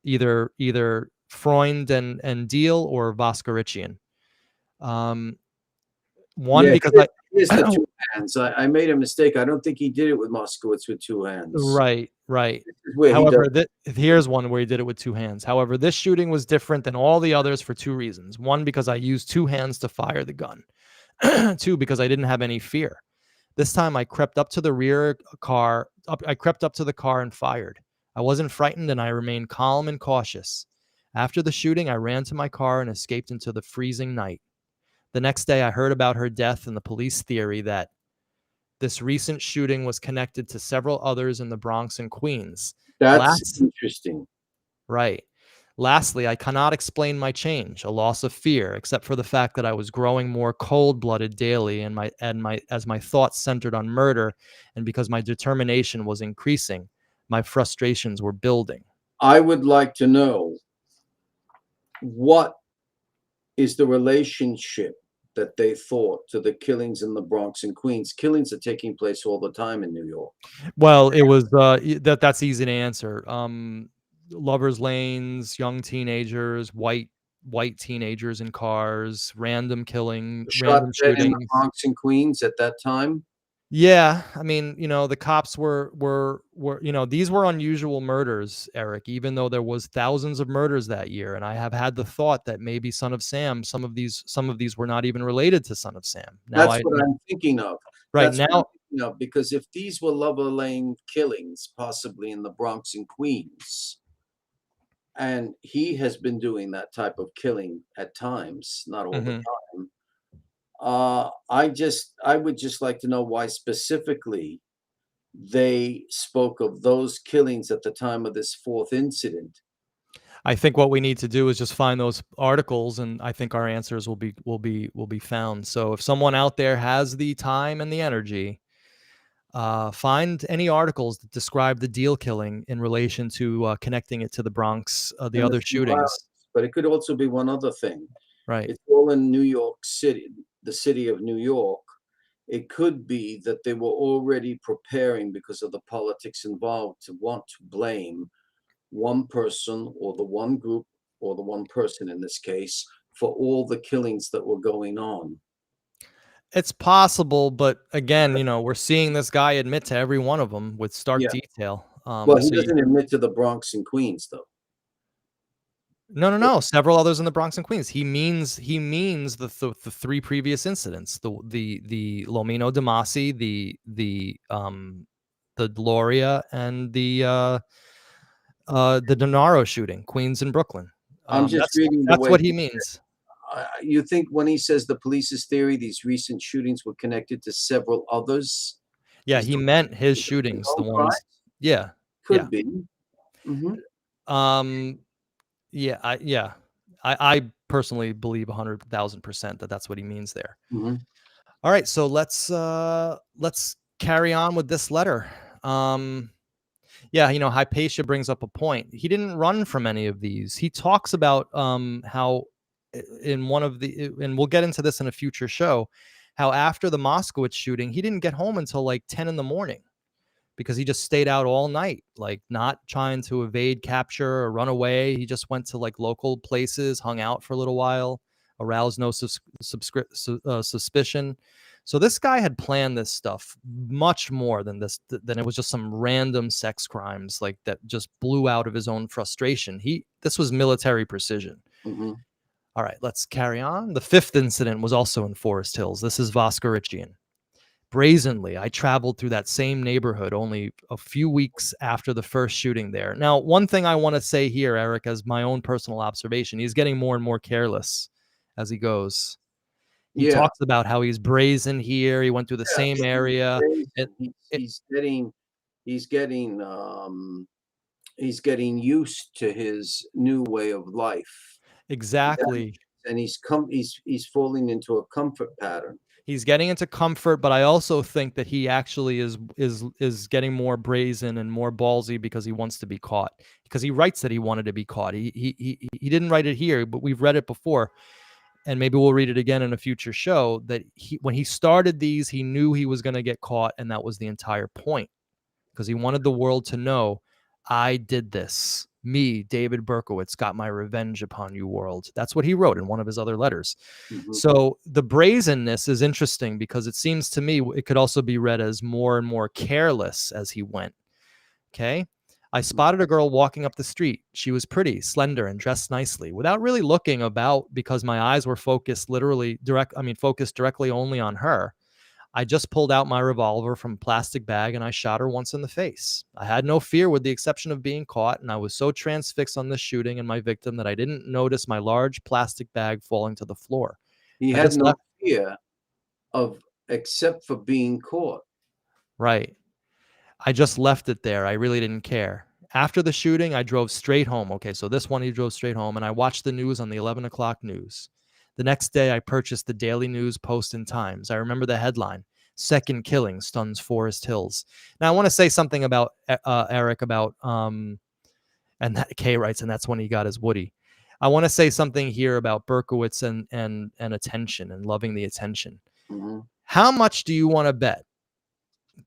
either Freund and Deal or Voskerichian. One, Yeah, because here's the two hands. I made a mistake. I don't think he did it with Moskowitz with two hands. Right. This is where he However, does. here's one where he did it with two hands. However, this shooting was different than all the others for two reasons. One, because I used two hands to fire the gun. Two, because I didn't have any fear. This time I crept up to the rear car. I crept up to the car and fired. I wasn't frightened and I remained calm and cautious. After the shooting, I ran to my car and escaped into the freezing night. The next day, I heard about her death and the police theory that this recent shooting was connected to several others in the Bronx and Queens. That's interesting. Right. Lastly, I cannot explain my change, a loss of fear, except for the fact that I was growing more cold-blooded daily as my thoughts centered on murder, and because my determination was increasing, my frustrations were building. I would like to know, what is the relationship that they thought to the killings in the Bronx and Queens? Killings are taking place all the time in New York. Well, it was that's easy to answer. Lovers lanes, young teenagers, white teenagers in cars, random Shot dead in the shootings. Bronx and Queens at that time. Yeah, I mean, the cops were these were unusual murders, Eric, even though there was thousands of murders that year, and I have had the thought that maybe Son of Sam, some of these were not even related to Son of Sam. That's what I'm thinking of. Right That's what I'm now, thinking of, because if these were Lover Lane killings, possibly in the Bronx and Queens, and he has been doing that type of killing at times, not all the mhm. time. I would just like to know why specifically they spoke of those killings at the time of this fourth incident. I think what we need to do is just find those articles, and I think our answers will be found. So if someone out there has the time and the energy, find any articles that describe the Deal killing in relation to connecting it to the Bronx, the And other shootings. but it could also be one other thing. Right. It's all in New York City, the city of New York. It could be that they were already preparing, because of the politics involved, to want to blame one person or the one group or the one person in this case for all the killings that were going on. It's possible, but again, we're seeing this guy admit to every one of them with stark Yeah. detail. Well, he doesn't admit to the Bronx and Queens, though. No. Several others in the Bronx and Queens. He means the three previous incidents: the Lomino Damasi, the Gloria, and the Dinaro shooting, Queens and Brooklyn. I'm just reading the That's way what he means. you think when he says the police's theory, these recent shootings were connected to several others? Yeah, Is he the- meant his is the shootings, the home ones. crimes? Yeah. Yeah. Could be. Hmm. Um, yeah, I personally believe 100,000% that that's what he means there. Hmm. All right, so let's carry on with this letter. Um, yeah, Hypatia brings up a point. He didn't run from any of these. He talks about how in one of the and we'll get into this in a future show, how after the Moskowitz shooting, he didn't get home until like 10 in the morning because he just stayed out all night, like not trying to evade capture or run away. He just went to like local places, hung out for a little while, aroused no suspicion. So this guy had planned this stuff much more than this, than it was just some random sex crimes like that just blew out of his own frustration. This was military precision. Hmm. All right, let's carry on. The fifth incident was also in Forest Hills. This is Voskerichian. Brazenly, I traveled through that same neighborhood only a few weeks after the first shooting there. Now, one thing I want to say here, Eric, as my own personal observation, he's getting more and more careless as he goes. He Yeah. talks about how he's brazen here. He went through the Yeah. same area. It, it, He's getting he's getting he's getting used to his new way of life. exactly. And he's falling into a comfort pattern. He's getting into comfort, but I also think that he actually is getting more brazen and more ballsy because he wants to be caught. Because he writes that he wanted to be caught. He didn't write it here, but we've read it before, and maybe we'll read it again in a future show. That when he started these, he knew he was going to get caught, and that was the entire point. Because he wanted the world to know, I did this. Me, David Berkowitz, got my revenge upon you, world. That's what he wrote in one of his other letters. Mm-hmm. So the brazenness is interesting because it seems to me it could also be read as more and more careless as he went. Okay. I spotted a girl walking up the street. She was pretty, slender, and dressed nicely without really looking about because my eyes were focused focused directly only on her. I just pulled out my revolver from a plastic bag and I shot her once in the face. I had no fear with the exception of being caught, and I was so transfixed on this shooting and my victim that I didn't notice my large plastic bag falling to the floor. He I had just no left. fear of except for being caught. Right. I just left it there. I really didn't care. After the shooting, I drove straight home. Okay, so this one he drove straight home, and I watched the news on the 11 o'clock news. The next day, I purchased the Daily News Post and Times. I remember the headline, Second Killing Stuns Forest Hills. Now, I want to say something about Eric about, and that Kay writes, and that's when he got his Woody. I want to say something here about Berkowitz and attention and loving the attention. Mm-hmm. How much do you want to bet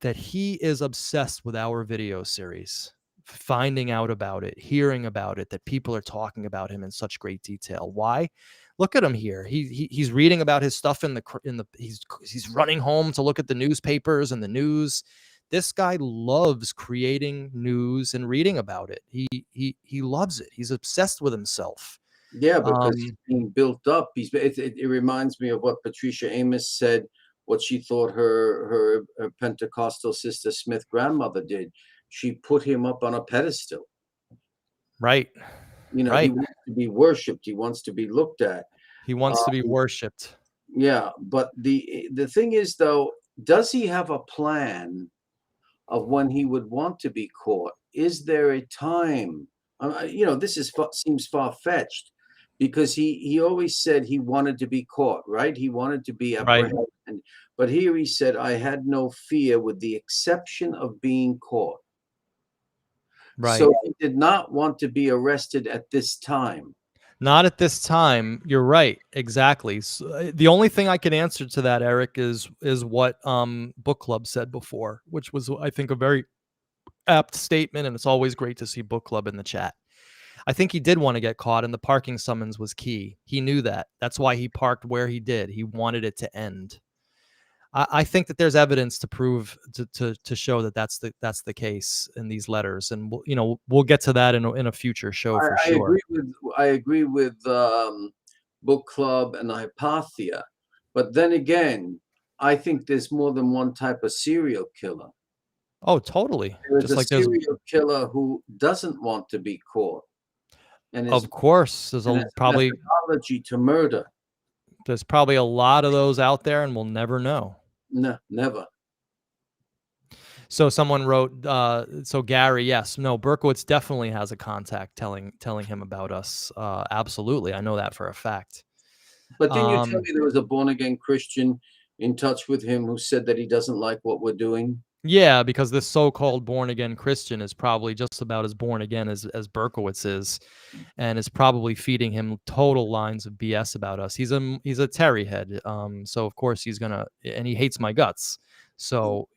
that he is obsessed with our video series, finding out about it, hearing about it, that people are talking about him in such great detail? Why? Look at him here. He's reading about his stuff he's running home to look at the newspapers and the news. This guy loves creating news and reading about it. He loves it. He's obsessed with himself. Yeah, because he's being built up. It reminds me of what Patricia Amos said, what she thought her Pentecostal sister Smith grandmother did. She put him up on a pedestal. Right. He Right. wants to be worshipped. He wants to be looked at. He wants to be worshipped. Yeah, but the thing is, though, does he have a plan of when he would want to be caught? Is there a time? This seems far-fetched because he always said he wanted to be caught, right? He wanted to be apprehended. Right. But here he said, I had no fear with the exception of being caught. Right. So he did not want to be arrested at this time. Not at this time. You're right. Exactly. So, the only thing I can answer to that, Eric, is what Book Club said before, which was, I think, a very apt statement, and it's always great to see Book Club in the chat. I think he did want to get caught, and the parking summons was key. He knew that. That's why he parked where he did. He wanted it to end. I think that there's evidence to prove to show that that's the case in these letters, and we'll get to that in a future show for sure. I agree with Book Club and Hypatia, but then again, I think there's more than one type of serial killer. Oh, totally. There's a serial killer who doesn't want to be caught, and of course, there's probably methodology to murder. There's probably a lot of those out there, and we'll never know. No, never. So someone wrote, so Gary, yes, no, Berkowitz definitely has a contact telling him about us. Absolutely, I know that for a fact. But didn't you tell Um, me there was a born again Christian in touch with him who said that he doesn't like what we're doing? yeah, because this so-called born again Christian is probably just about as born again as Berkowitz is, and is probably feeding him total lines of BS about us. He's a Terry head, so of course he's gonna, and he hates my guts. So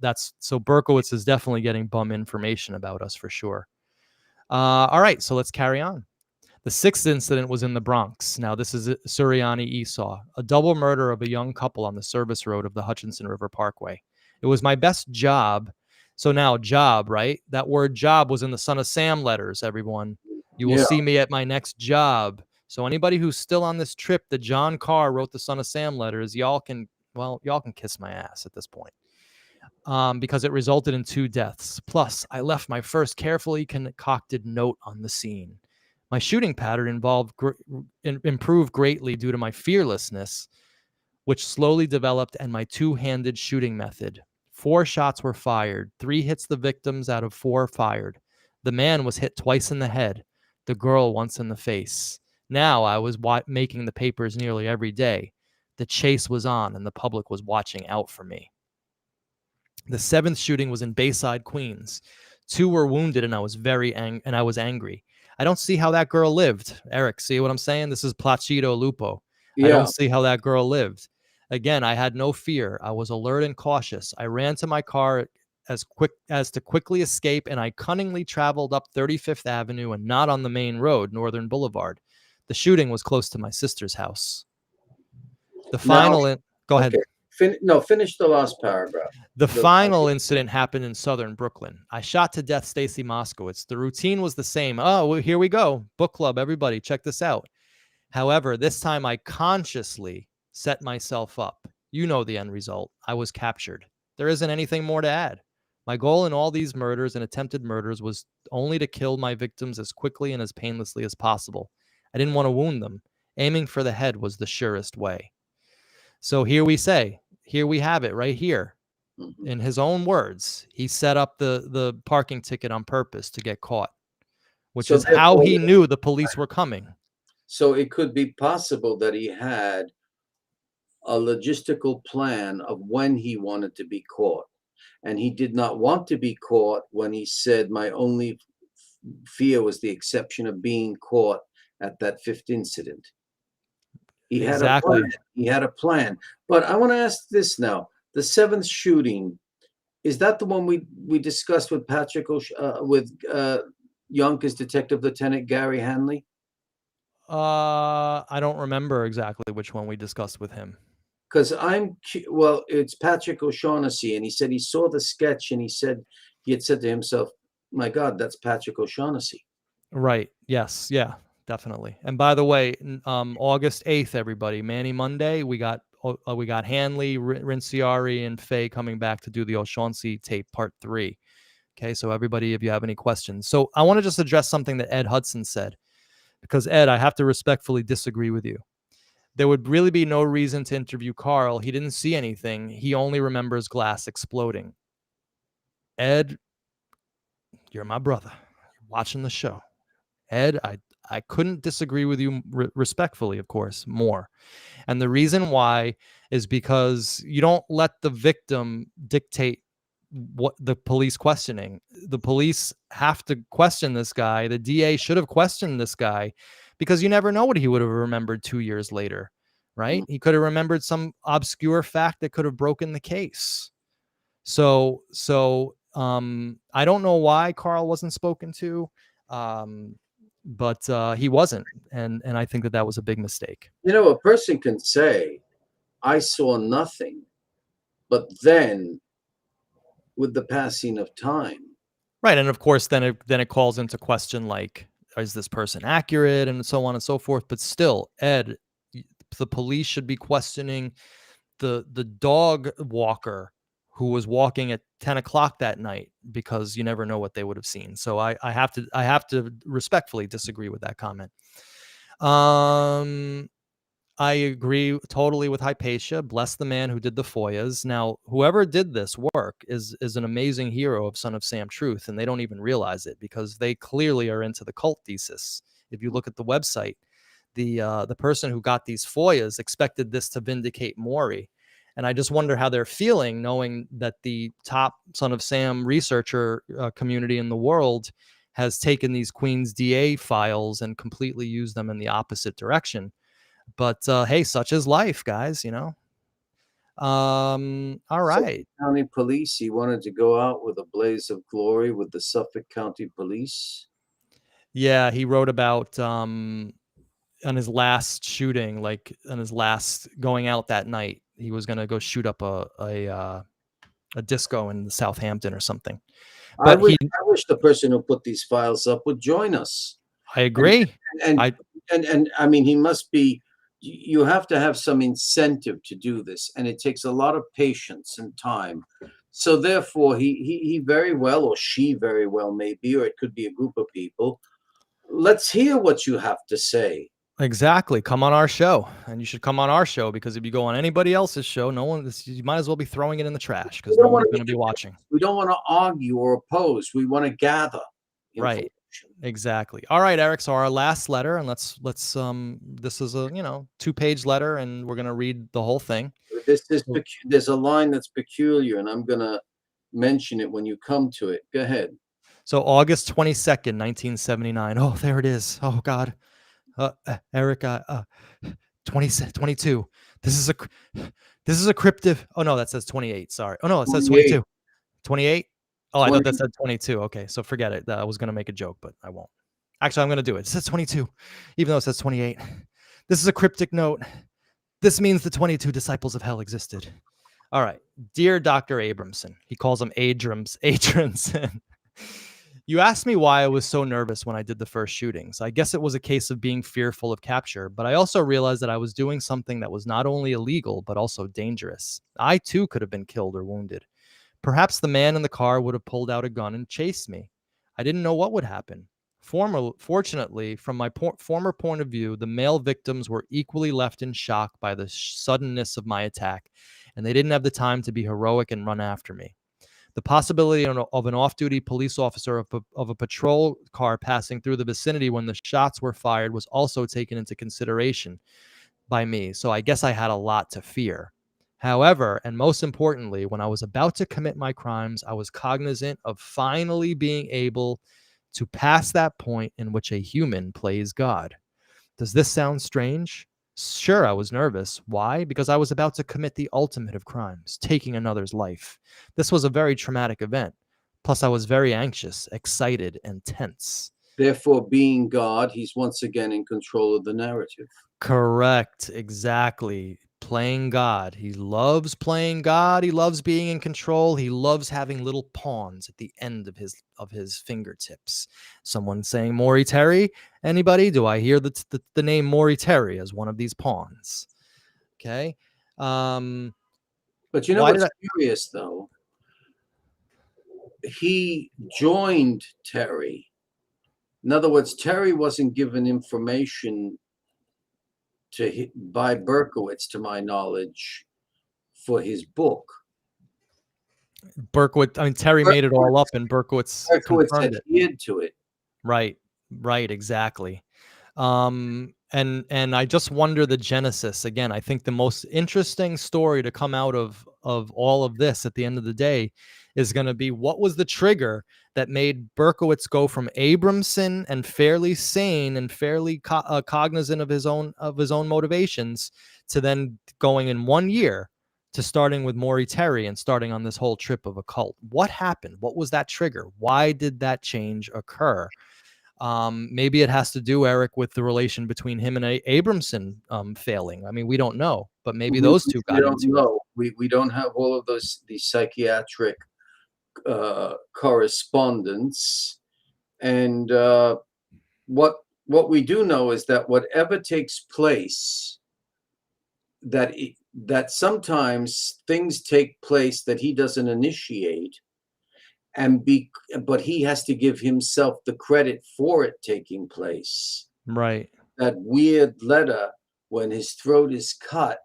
that's so Berkowitz is definitely getting bum information about us for sure. All right, so let's carry on. The sixth incident was in the Bronx. Now, this is Suriani Esau, a double murder of a young couple on the service road of the Hutchinson River Parkway. It was my best job. So now, job, right? That word job was in the Son of Sam letters, everyone. You will Yeah. see me at my next job. So anybody who's still on this trip that John Carr wrote the Son of Sam letters, y'all can kiss my ass at this point. Because it resulted in 2 deaths. Plus, I left my first carefully concocted note on the scene. My shooting pattern improved greatly due to my fearlessness, which slowly developed, and my two-handed shooting method. 4 shots were fired, 3 hits the victims out of 4 fired. The man was hit twice in the head, the girl once in the face. Now I was making the papers nearly every day. The chase was on, and the public was watching out for me. The 7th shooting was in Bayside, Queens. 2 were wounded, and I was angry. I don't see how that girl lived. Eric, see what I'm saying? This is Placido Lupo. I don't Yeah. see how that girl lived. Again, I had no fear. I was alert and cautious. I ran to my car as to quickly escape, and I cunningly traveled up 35th Avenue and not on the main road, Northern Boulevard. The shooting was close to my sister's house. The Now, final go ahead. okay. No, finish the last paragraph. The The- final incident happened in southern Brooklyn. I shot to death Stacy Moskowitz. The routine was the same. Oh, well, here we go. Book club, everybody, check this out. However, this time I consciously set myself up. You know the end result. I was captured. There isn't anything more to add. My goal in all these murders and attempted murders was only to kill my victims as quickly and as painlessly as possible. I didn't want to wound them. Aiming for the head was the surest way. So here we have it right here. Mhm. In his own words, he set up the parking ticket on purpose to get caught, which So is how therefore, he knew the police were coming. so it could be possible that he had a logistical plan of when he wanted to be caught. And he did not want to be caught when he said, my only fear was the exception of being caught at that 5th incident. He had a Exactly. plan. He had a plan. But I want to ask this now. The 7th shooting, is that the one we discussed with Patrick with Yonkers Detective Lieutenant Gary Hanley? I don't remember exactly which one we discussed with him. Because well, it's Patrick O'Shaughnessy, and he said he saw the sketch, and he had said to himself, "My God, that's Patrick O'Shaughnessy." Right. Yes. Yeah. Definitely. And by the way, August 8th, everybody, Manny Monday, we got Hanley, Rinciari, and Faye coming back to do the O'Shaughnessy tape part 3. Okay. So everybody, if you have any questions, so I want to just address something that Ed Hudson said, because Ed, I have to respectfully disagree with you. There would really be no reason to interview Carl. He didn't see anything. He only remembers glass exploding. Ed, you're my brother. You're watching the show. Ed, I couldn't disagree with you respectfully, of course, more. And the reason why is because you don't let the victim dictate what the police questioning. The police have to question this guy. The DA should have questioned this guy, because you never know what he would have remembered 2 years later, right? He could have remembered some obscure fact that could have broken the case. So I don't know why Carl wasn't spoken to. But he wasn't, and I think that was a big mistake. You know, a person can say, "I saw nothing," but then, with the passing of time, Right, and of course, then it calls into question, like, is this person accurate, and so on and so forth. But still, Ed, the police should be questioning the dog walker who was walking at 10 o'clock that night, because you never know what they would have seen. So I have to respectfully disagree with that comment. I agree totally with Hypatia. Bless the man who did the Foyas. Now, whoever did this work is an amazing hero of Son of Sam truth, and they don't even realize it because they clearly are into the cult thesis. If you look at the website, the person who got these Foyas expected this to vindicate Maury. And I just wonder how they're feeling knowing that the top Son of Sam researcher community in the world has taken these Queen's DA files and completely used them in the opposite direction. But hey, such is life, guys, you know. All Suffolk right. County Police, he wanted to go out with a blaze of glory with the Suffolk County Police. Yeah, he wrote about on his last shooting, like on his last going out that night, he was gonna go shoot up a disco in Southampton or something. I But wish he, I wish the person who put these files up would join us. I And agree. and I and I mean, he must be. You have to have some incentive to do this, and it takes a lot of patience and time. So therefore, he very well, or she very well, maybe, or it could be a group of people. Let's hear what you have to say. exactly. Come on our show, and you should come on our show because if you go on anybody else's show, no one. You might as well be throwing it in the trash We because no don't want one's to going to be watching. we don't want to argue or oppose. We want to gather Right. information. Exactly. All right, Eric. So our last letter, and let's this is a 2-page letter, and we're gonna read the whole thing. There's a line that's peculiar, and I'm gonna mention it when you come to it. Go ahead. So August 22nd, 1979. Oh, there it is. Oh God. Eric, 22. This is a cryptic. Oh no, that says 28. Sorry. Oh no, it says 28. 22. 28. Oh, I thought 20. that said 22. Okay, so forget it. I was gonna make a joke, but I won't. Actually, I'm gonna do it. It says 22, even though it says 28. This is a cryptic note. This means the 22 disciples of hell existed. All right. Dear Dr. Abrahamsen, he calls him Adramson. You asked me why I was so nervous when I did the first shootings. I guess it was a case of being fearful of capture, but I also realized that I was doing something that was not only illegal, but also dangerous. I too could have been killed or wounded. Perhaps the man in the car would have pulled out a gun and chased me. I didn't know what would happen. Fortunately, from my former point of view, the male victims were equally left in shock by the suddenness of my attack, and they didn't have the time to be heroic and run after me. The possibility of an off-duty police officer of a patrol car passing through the vicinity when the shots were fired was also taken into consideration by me, so I guess I had a lot to fear. However, and most importantly, when I was about to commit my crimes, I was cognizant of finally being able to pass that point in which a human plays God. Does this sound strange? Sure, I was nervous. Why? Because I was about to commit the ultimate of crimes, taking another's life. This was a very traumatic event. Plus, I was very anxious, excited, and tense. Therefore, being God, he's once again in control of the narrative. Correct. Exactly. Playing God. He loves playing God. He loves being in control. He loves having little pawns at the end of his fingertips. Someone saying Maury Terry? Anybody? Do I hear the name Maury Terry as one of these pawns? Okay. But you know Why did what's I? curious, though? He joined Terry. In other words, Terry wasn't given information by Berkowitz, to my knowledge, for his book. Berkowitz. I mean, Terry made it all up, and Berkowitz Berkowitz confirmed it. adhered to it. Right. Right. Exactly. And I just wonder the genesis again. I think the most interesting story to come out of all of this at the end of the day is going to be what was the trigger that made Berkowitz go from Abrahamsen and fairly sane and fairly cognizant of his own motivations to then going in 1 year to starting with Maury Terry and starting on this whole trip of a cult. What happened? What was that trigger? Why did that change occur? Maybe it has to do, Eric, with the relation between him and Abrahamsen failing. I mean, we don't know, but maybe those two We got don't into it. know. We don't have all of the psychiatric correspondence, and what we do know is that whatever takes place, that sometimes things take place that he doesn't initiate, but he has to give himself the credit for it taking place. Right. That weird letter when his throat is cut,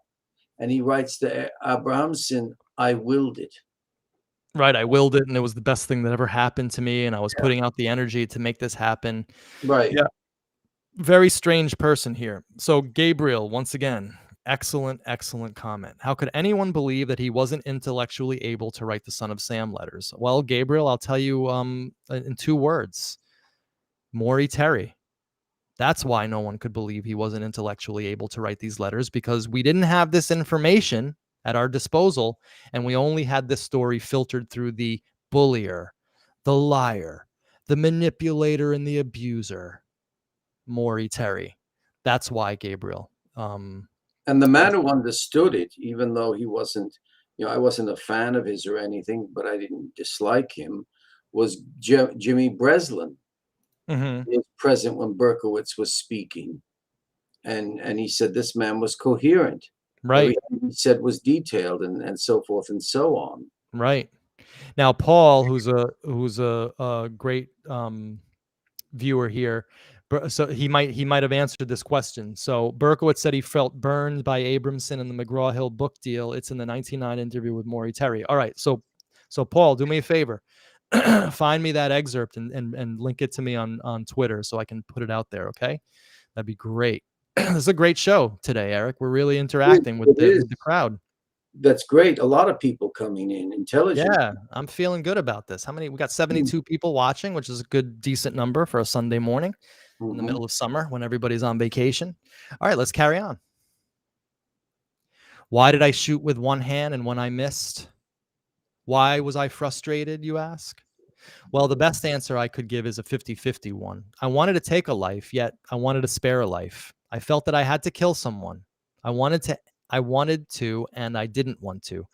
and he writes to Abrahamsen, "I willed it." Right, I willed it, and it was the best thing that ever happened to me, and I was putting out the energy to make this happen. Right. Yeah, very strange person here. So Gabriel, once again, excellent, excellent comment. How could anyone believe that he wasn't intellectually able to write the Son of Sam letters? Well, Gabriel, I'll tell you in 2 words. Maury Terry. That's why no one could believe he wasn't intellectually able to write these letters, because we didn't have this information at our disposal, and we only had this story filtered through the bullier, the liar, the manipulator, and the abuser, Maury Terry. That's why, Gabriel. And the man who understood it, even though he wasn't, I wasn't a fan of his or anything, but I didn't dislike him, was Jimmy Breslin. Mhm. He was present when Berkowitz was speaking. And he said this man was coherent. Right, Everything he said was detailed, and so forth and so on. right. Now, Paul, who's a great viewer here. So he might have answered this question. So Berkowitz said he felt burned by Abrahamsen in the McGraw-Hill book deal. It's in the 1999 interview with Maury Terry. All right, so Paul, do me a favor. Find me that excerpt and link it to me on Twitter so I can put it out there, okay? That'd be great. This is a great show today, Eric. We're really interacting with It is. the crowd. That's great. A lot of people coming in, intelligent. Yeah, I'm feeling good about this. How many? We got 72 people watching, which is a good, decent number for a Sunday morning in the Mhm. middle of summer when everybody's on vacation. All right, let's carry on. Why did I shoot with one hand and when I missed? Why was I frustrated, you ask? Well, the best answer I could give is a 50-50 one. I wanted to take a life, yet I wanted to spare a life. I felt that I had to kill someone. I wanted to, and I didn't want to.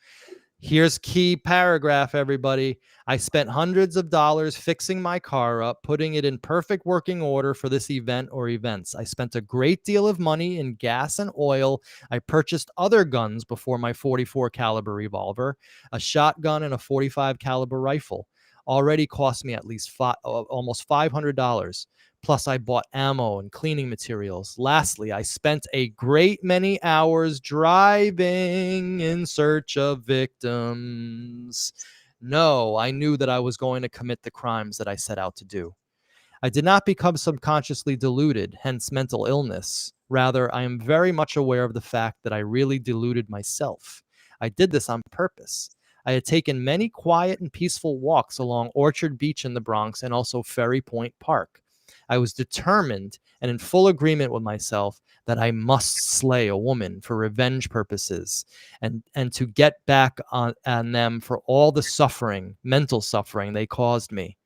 Here's key paragraph, everybody. I spent hundreds of dollars fixing my car up, putting it in perfect working order for this event or events. I spent a great deal of money in gas and oil. I purchased other guns before my 44 caliber revolver, a shotgun and a 45 caliber rifle. Already cost me at least almost $500. Plus, I bought ammo and cleaning materials. Lastly, I spent a great many hours driving in search of victims. No, I knew that I was going to commit the crimes that I set out to do. I did not become subconsciously deluded, hence mental illness. Rather, I am very much aware of the fact that I really deluded myself. I did this on purpose. I had taken many quiet and peaceful walks along Orchard Beach in the Bronx and also Ferry Point Park. I was determined and in full agreement with myself that I must slay a woman for revenge purposes and to get back on them for all the suffering, mental suffering they caused me.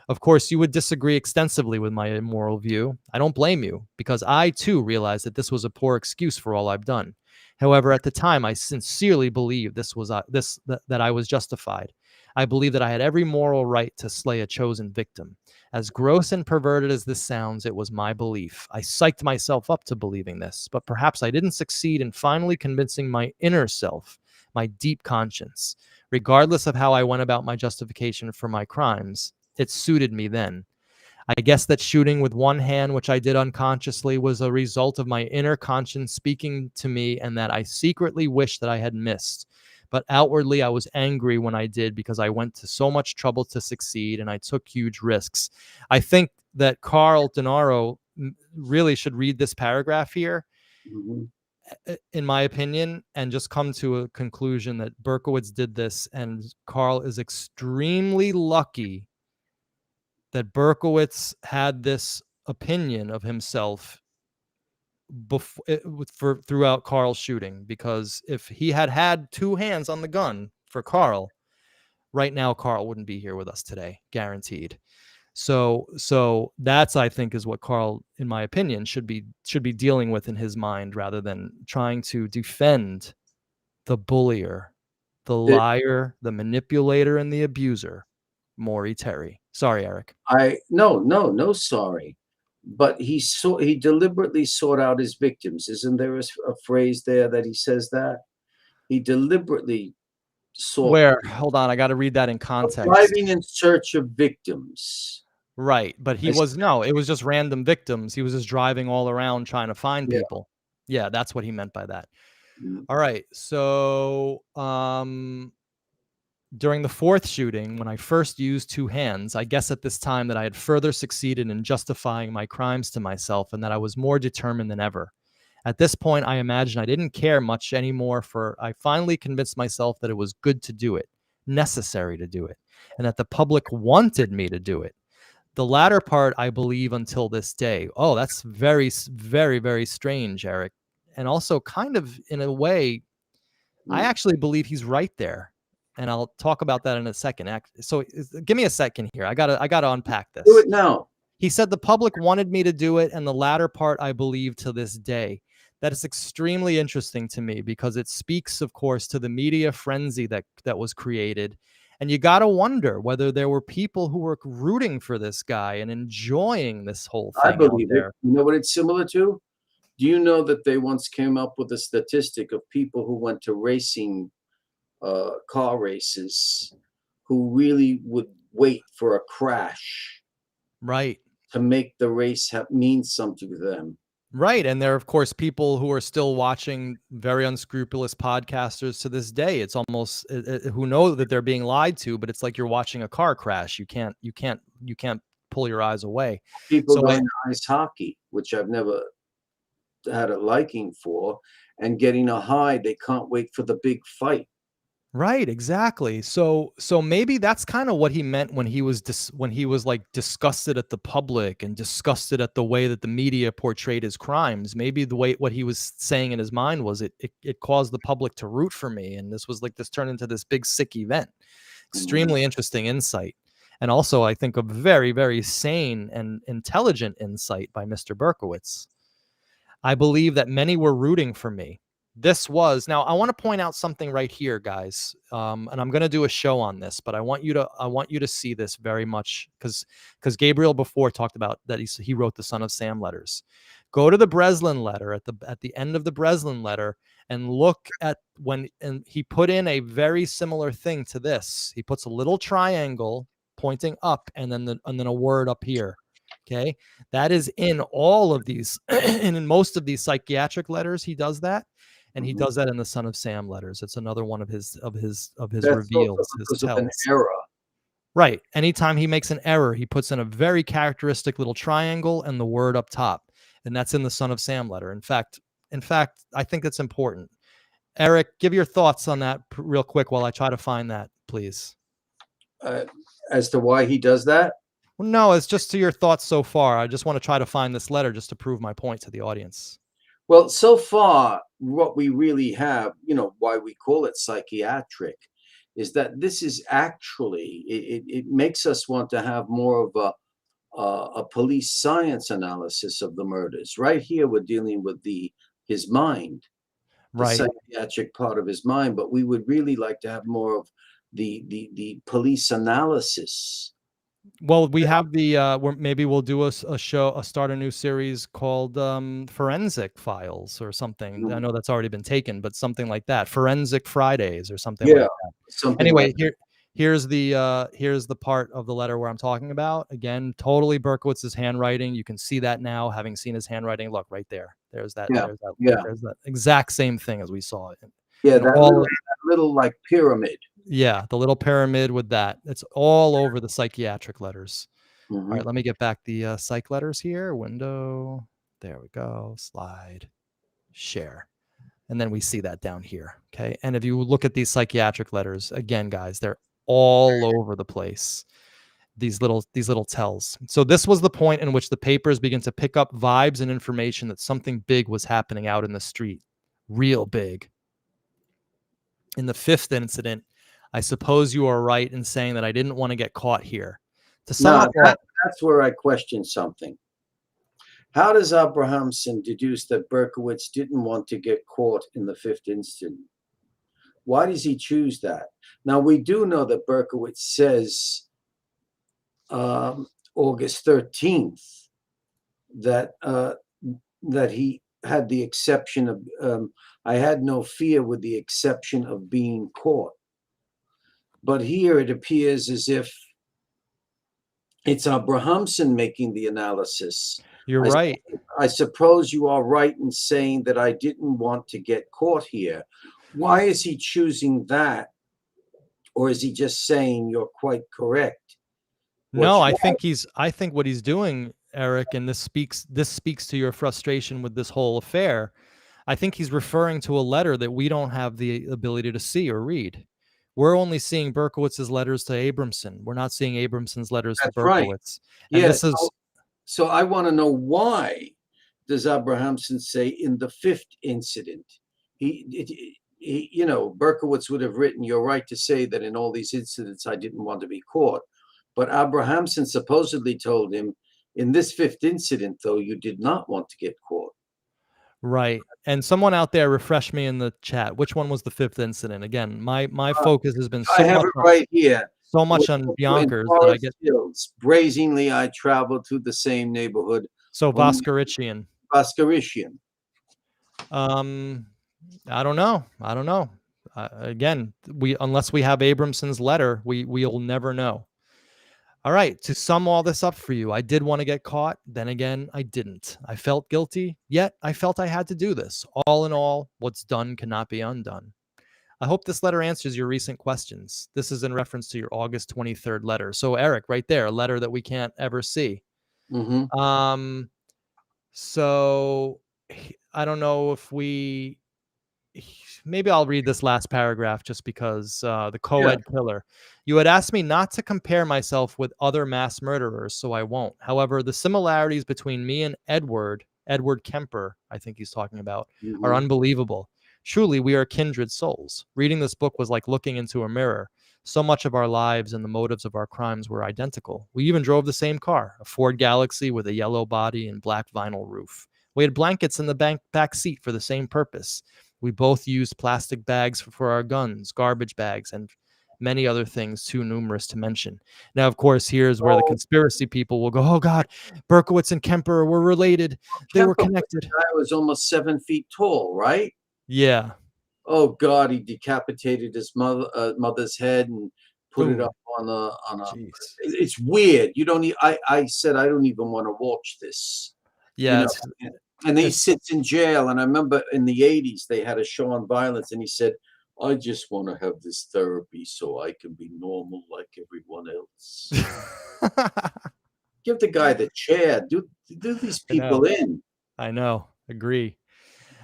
Of course, you would disagree extensively with my immoral view. I don't blame you, because I too realized that this was a poor excuse for all I've done. However, at the time, I sincerely believed that I was justified. I believed that I had every moral right to slay a chosen victim. As gross and perverted as this sounds, it was my belief. I psyched myself up to believing this, but perhaps I didn't succeed in finally convincing my inner self, my deep conscience. Regardless of how I went about my justification for my crimes, it suited me then. I guess that shooting with one hand, which I did unconsciously, was a result of my inner conscience speaking to me, and that I secretly wished that I had missed. But outwardly, I was angry when I did, because I went to so much trouble to succeed and I took huge risks. I think that Carl Dinaro really should read this paragraph here, Mhm. in my opinion, and just come to a conclusion that Berkowitz did this, and Carl is extremely lucky that Berkowitz had this opinion of himself throughout Carl's shooting, because if he had had two hands on the gun for Carl, right now Carl wouldn't be here with us today, guaranteed. So that's, I think, is what Carl, in my opinion, should be dealing with in his mind, rather than trying to defend the bullier, the The- liar, the manipulator, and the abuser, Maury Terry. Sorry, Eric. no, sorry. But he deliberately sought out his victims. Isn't there a phrase there that he says that? He deliberately sought, Where? Hold on, I got to read that in context. driving in search of victims. Right, but I it was just random victims. He was just driving all around trying to find Yeah, people. Yeah, that's what he meant by that. Mm. All right. So during the fourth shooting, when I first used two hands, I guess at this time that I had further succeeded in justifying my crimes to myself and that I was more determined than ever. At this point, I imagine I didn't care much anymore, for I finally convinced myself that it was good to do it, necessary to do it, and that the public wanted me to do it. The latter part, I believe until this day. Oh, that's very, very, very strange, Eric. And also kind of in a way, I actually believe he's right there. And I'll talk about that in a second. So give me a second here. I gotta unpack Do this. it now. He said the public wanted me to do it, and the latter part I believe to this day. That is extremely interesting to me because it speaks, of course, to the media frenzy that was created. And you got to wonder whether there were people who were rooting for this guy and enjoying this whole I thing out believe it. there. You know what it's similar to? Do you know that they once came up with a statistic of people who went to racing car races who really would wait for a crash Right. to make the race mean something to them? Right. And there are, of course, people who are still watching very unscrupulous podcasters to this day. It's almost who know that they're being lied to, but it's like you're watching a car crash. You can't pull your eyes away. People So going to ice hockey, which I've never had a liking for, and getting a high. They can't wait for the big fight. right, exactly. So maybe that's kind of what he meant when he was like disgusted at the public and disgusted at the way that the media portrayed his crimes. Maybe the way what he was saying in his mind was it caused the public to root for me, and this turned into this big sick event. Extremely interesting insight. And also I think a very, very sane and intelligent insight by Mr. Berkowitz. I believe that many were rooting for me. Now I want to point out something right here, guys. And I'm going to do a show on this, but I want you to see this very much because Gabriel before talked about that he wrote the Son of Sam letters. Go to the Breslin letter at the end of the Breslin letter and look at and he put in a very similar thing to this. He puts a little triangle pointing up and then a word up here. Okay. That is in all of these and in most of these psychiatric letters, he does that. And he does that in the Son of Sam letters. It's another one of his That's reveals, also his because of an tells. error. Right. Anytime he makes an error, he puts in a very characteristic little triangle and the word up top. And that's in the Son of Sam letter. In fact, I think it's important. Eric, give your thoughts on that real quick while I try to find that, please. As to why he does that? Well, no, it's just to your thoughts so far. I just want to try to find this letter just to prove my point to the audience. Well, so far, what we really have, why we call it psychiatric, is that this is actually, it makes us want to have more of a police science analysis of the murders. Right here, we're dealing with his mind, the Right. psychiatric part of his mind, but we would really like to have more of the police analysis. Well, we have maybe we'll do a start a new series called Forensic Files or something. I know that's already been taken, but something like that. Forensic Fridays or something like that. Something Anyway, like here's the part of the letter where I'm talking about. Again, totally Berkowitz's handwriting. You can see that now, having seen his handwriting. Look right there. There's that. Yeah, There's that exact same thing as we saw it. that little like pyramid. Yeah, the little pyramid with that. It's all over the psychiatric letters. All right, let me get back the psych letters here. Window. There we go. Slide. Share. And then we see that down here. Okay. And if you look at these psychiatric letters, again, guys, they're all over the place. These little tells. So this was the point in which the papers begin to pick up vibes and information that something big was happening out in the street. Real big. In the fifth incident, I suppose you are right in saying that I didn't want to get caught here. To sum up, that's where I question something. How does Abrahamsen deduce that Berkowitz didn't want to get caught in the fifth incident? Why does he choose that? Now, we do know that Berkowitz says August 13th that he had the exception of, I had no fear with the exception of being caught. But here it appears as if it's Abrahamsen making the analysis. You're right. I suppose you are right in saying that I didn't want to get caught here. Why is he choosing that? Or is he just saying you're quite correct? No, What's I wrong? think I think what he's doing, Eric, and this speaks to your frustration with this whole affair. I think he's referring to a letter that we don't have the ability to see or read. We're only seeing Berkowitz's letters to Abramson. We're not seeing Abramson's letters to That's right. Berkowitz. And Yes. this is So I want to know, why does Abrahamsen say in the fifth incident, Berkowitz would have written, "You're right to say that in all these incidents I didn't want to be caught," but Abrahamsen supposedly told him, "In this fifth incident, though, you did not want to get caught." right. And someone out there refresh me in the chat. Which one was the fifth incident? Again, my Uh, focus has been I have it right here. so Was much on also in Yonkers that I Forest get Hills. Brazenly, I traveled through the same neighborhood. so Only Voskerichian. Oscarishian. Um, I don't know. I don't know. Again, unless we have Abramson's letter, we'll never know. All right, to sum all this up for you, I did want to get caught. Then again, I didn't. I felt guilty, yet I felt I had to do this. All in all, what's done cannot be undone. I hope this letter answers your recent questions. This is in reference to your August 23rd letter. So, Eric, right there, a letter that we can't ever see. Mm-hmm. So I don't know if maybe I'll read this last paragraph just because the Yeah. co-ed killer. You had asked me not to compare myself with other mass murderers, so I won't. However, the similarities between me and Edward Kemper, I think he's talking about, are Mm-hmm. unbelievable. Truly, we are kindred souls. Reading this book was like looking into a mirror. So much of our lives and the motives of our crimes were identical. We even drove the same car, a Ford Galaxy with a yellow body and black vinyl roof. We had blankets in the back seat for the same purpose. We both used plastic bags for our guns, garbage bags, and many other things too numerous to mention. Now, of course, here's where the Oh, conspiracy people will go, oh, God, Berkowitz and Kemper were related. They were Kemper was the connected. guy who was almost 7 feet tall, right? Yeah. Oh God, he decapitated his mother's head and put it Boom. up on a. Jeez. It's weird. You don't. I said I don't even want to watch this. You Yeah, know. And he it's sits in jail. And I remember in the 80s they had a show on violence, and he said, "I just want to have this therapy so I can be normal like everyone else." Give the guy the chair. Do these I know. people in. I know. Agree.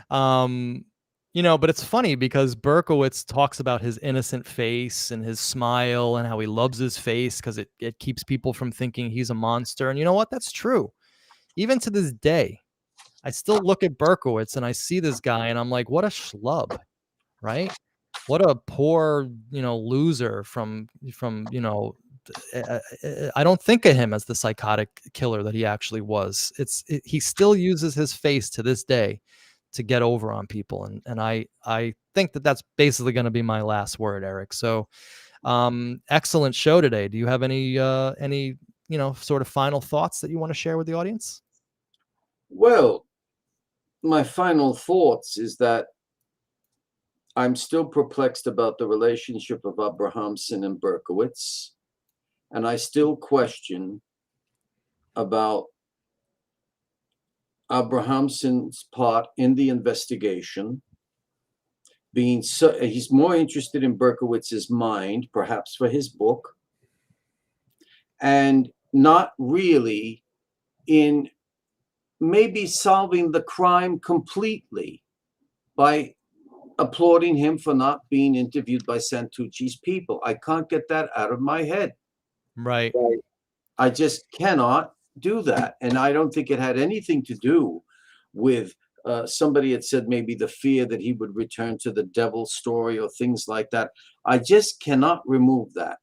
Um, but it's funny because Berkowitz talks about his innocent face and his smile and how he loves his face because it keeps people from thinking he's a monster. And you know what? That's true. Even to this day, I still look at Berkowitz and I see this guy and I'm like, what a schlub, right? What a poor, loser I don't think of him as the psychotic killer that he actually was. He still uses his face to this day to get over on people. And I think that that's basically going to be my last word, Eric. So, excellent show today. Do you have any, sort of final thoughts that you want to share with the audience? Well, my final thoughts is that I'm still perplexed about the relationship of Abrahamsen and Berkowitz, and I still question about Abrahamsen's part in the investigation. He's more interested in Berkowitz's mind, perhaps for his book, and not really in maybe solving the crime completely by applauding him for not being interviewed by Santucci's people. I can't get that out of my head. Right. I just cannot do that. And I don't think it had anything to do with somebody had said maybe the fear that he would return to the devil story or things like that. I just cannot remove that.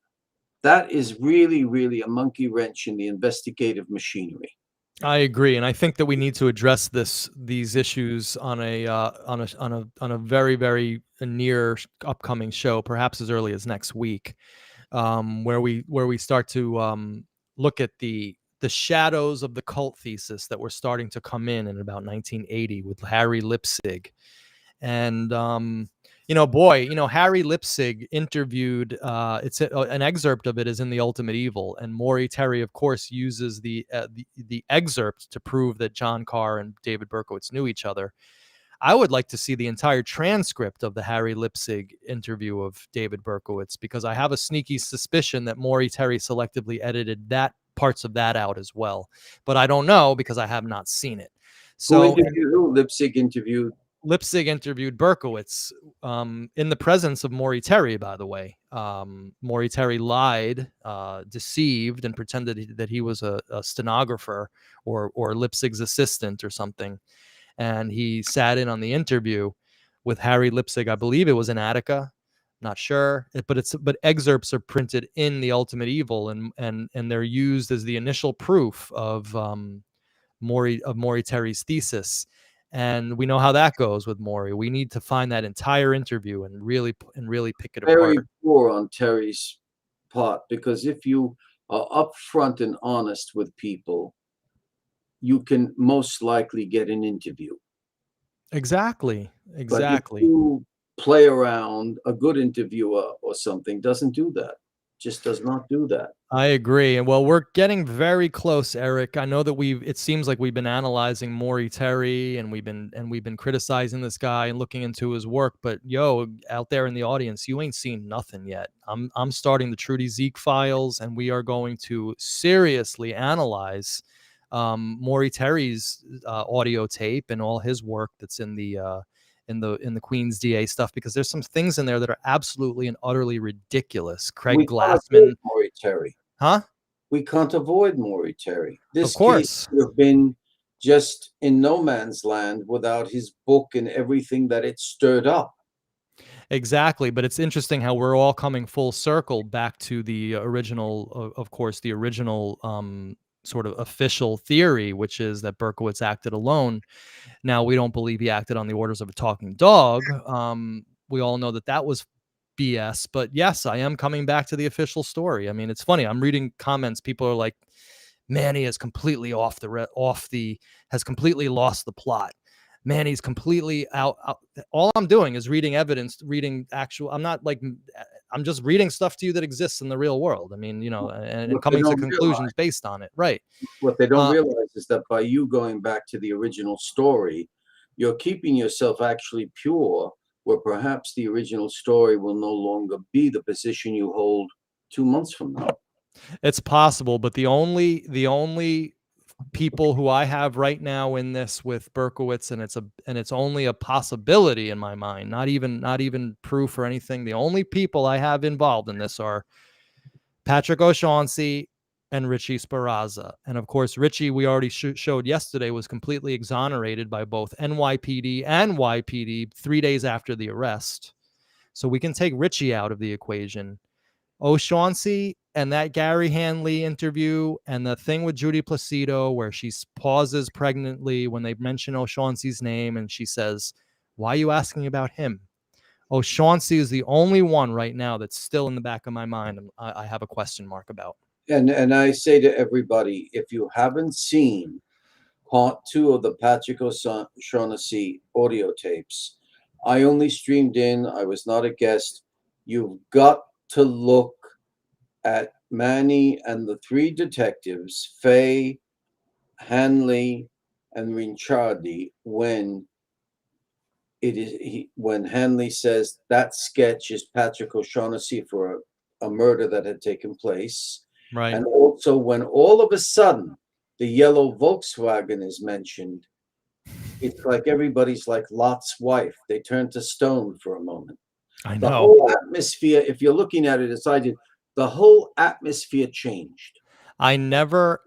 That is really, really a monkey wrench in the investigative machinery. I agree, and I think that we need to address these issues on a very very near upcoming show, perhaps as early as next week, where we start to look at the shadows of the cult thesis that were starting to come in about 1980 with Harry Lipsig And boy, Harry Lipsig interviewed. An excerpt of it is in The Ultimate Evil, and Maury Terry, of course, uses the excerpt to prove that John Carr and David Berkowitz knew each other. I would like to see the entire transcript of the Harry Lipsig interview of David Berkowitz, because I have a sneaky suspicion that Maury Terry selectively edited parts of that out as well. But I don't know because I have not seen it. So Who? Lipsig interviewed? Lipsig interviewed Berkowitz in the presence of Maury Terry, by the way. Maury Terry lied, deceived, and pretended that he was a stenographer or Lipsig's assistant or something. And he sat in on the interview with Harry Lipsig. I believe it was in Attica. Not sure, but excerpts are printed in The Ultimate Evil, and they're used as the initial proof of Maury Terry's thesis. And we know how that goes with Maury. We need to find that entire interview and really pick it apart. Very poor on Terry's part, because if you are upfront and honest with people, you can most likely get an interview. Exactly. But if you play around, a good interviewer or something doesn't do that. Just does not do that. I agree. And well, we're getting very close, Eric. I know that it seems like we've been analyzing Maury Terry, and we've been criticizing this guy and looking into his work, but out there in the audience, you ain't seen nothing yet. I'm starting the Trudy Zeke files, and we are going to seriously analyze Maury Terry's audio tape and all his work that's in the Queens DA stuff, because there's some things in there that are absolutely and utterly ridiculous. Craig Glassman, Maury Terry, huh? We can't avoid Maury Terry. This of course case would have been just in no man's land without his book and everything that it stirred up. Exactly, but it's interesting how we're all coming full circle back to the original, of course, the original sort of official theory, which is that Berkowitz acted alone. Now, we don't believe he acted on the orders of a talking dog. We all know that was BS, but yes, I am coming back to the official story. I mean, it's funny. I'm reading comments. People are like, Manny is completely has completely lost the plot. Manny's completely out. All I'm doing is reading evidence, I'm just reading stuff to you that exists in the real world. I mean, and coming to conclusions based on it. Right. What they don't realize is that by you going back to the original story, you're keeping yourself actually pure, where perhaps the original story will no longer be the position you hold 2 months from now. It's possible, but the only people who I have right now in this with Berkowitz, and it's only a possibility in my mind, not even proof or anything. The only people I have involved in this are Patrick O'Shaughnessy and Richie Sparazza. And of course, Richie, we already showed yesterday, was completely exonerated by both NYPD and YPD 3 days after the arrest. So we can take Richie out of the equation. O'Shaughnessy and that Gary Hanley interview and the thing with Judy Placido where she pauses pregnantly when they mention O'Shaughnessy's name and she says, "Why are you asking about him?" O'Shaughnessy is the only one right now that's still in the back of my mind I have a question mark about. And I say to everybody, if you haven't seen part 2 of the Patrick O'Shaughnessy audio tapes, I only streamed in, I was not a guest. You've got to look at Manny and the 3 detectives, Fay, Hanley, and Rinchardi, when Hanley says that sketch is Patrick O'Shaughnessy for a murder that had taken place. Right. And also when all of a sudden the yellow Volkswagen is mentioned, it's like everybody's like Lot's wife. They turn to stone for a moment. I know. The whole atmosphere, if you're looking at it as I did, the whole atmosphere changed. I never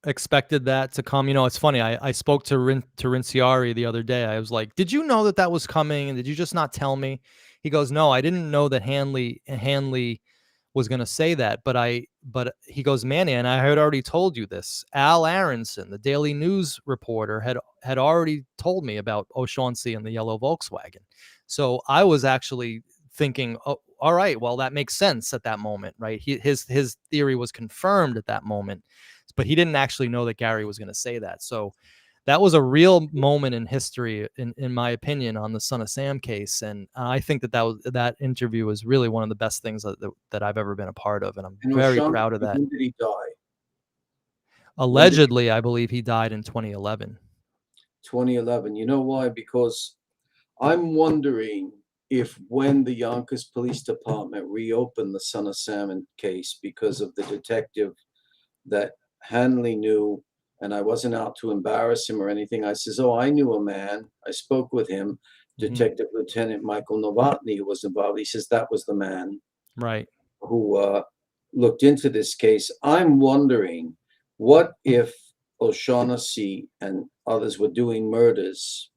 expected that to come. It's funny. I spoke to Rinciari the other day. I was like, "Did you know that was coming? And did you just not tell me?" He goes, "No, I didn't know that Hanley was going to say that, but he goes, Manny, and I had already told you this. Al Aronson, the Daily News reporter, had already told me about O'Shaughnessy and the yellow Volkswagen." So I was actually thinking, oh, all right, well, that makes sense at that moment, right? His theory was confirmed at that moment, but he didn't actually know that Gary was going to say that. So that was a real moment in history, in my opinion, on the Son of Sam case. And I think that interview was really one of the best things that I've ever been a part of, and I'm And very O'Shaughnessy, proud of that. when did he die? When did Allegedly, I believe he died in 2011. 2011? You know why? Because I'm wondering if when the Yonkers Police Department reopened the Son of Salmon case because of the detective that Hanley knew, and I wasn't out to embarrass him or anything. I says, "Oh, I knew a man. I spoke with him, Detective Lieutenant Michael Novotny, who was involved." He says that was the man Right. who looked into this case. I'm wondering, what if O'Shaughnessy and others were doing murders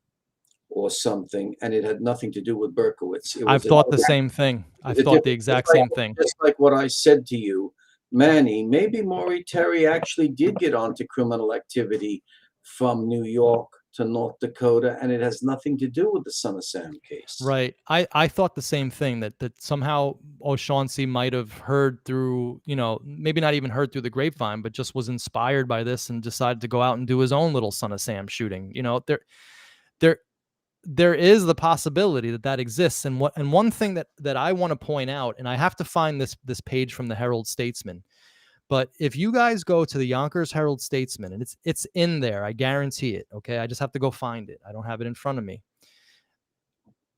or something, and it had nothing to do with Berkowitz. It I've was thought the same thing. I've thought the exact same thing. just like what I said to you, Manny. Maybe Maury Terry actually did get onto criminal activity from New York to North Dakota, and it has nothing to do with the Son of Sam case. Right. I thought the same thing, that somehow O'Shaughnessy might have heard through, maybe not even heard through the grapevine, but just was inspired by this and decided to go out and do his own little Son of Sam shooting. There there is the possibility that exists. And one thing that I want to point out, and I have to find this page from the Herald Statesman, but if you guys go to the Yonkers Herald Statesman, and it's in there, I guarantee it. Okay, I just have to go find it. I don't have it in front of me.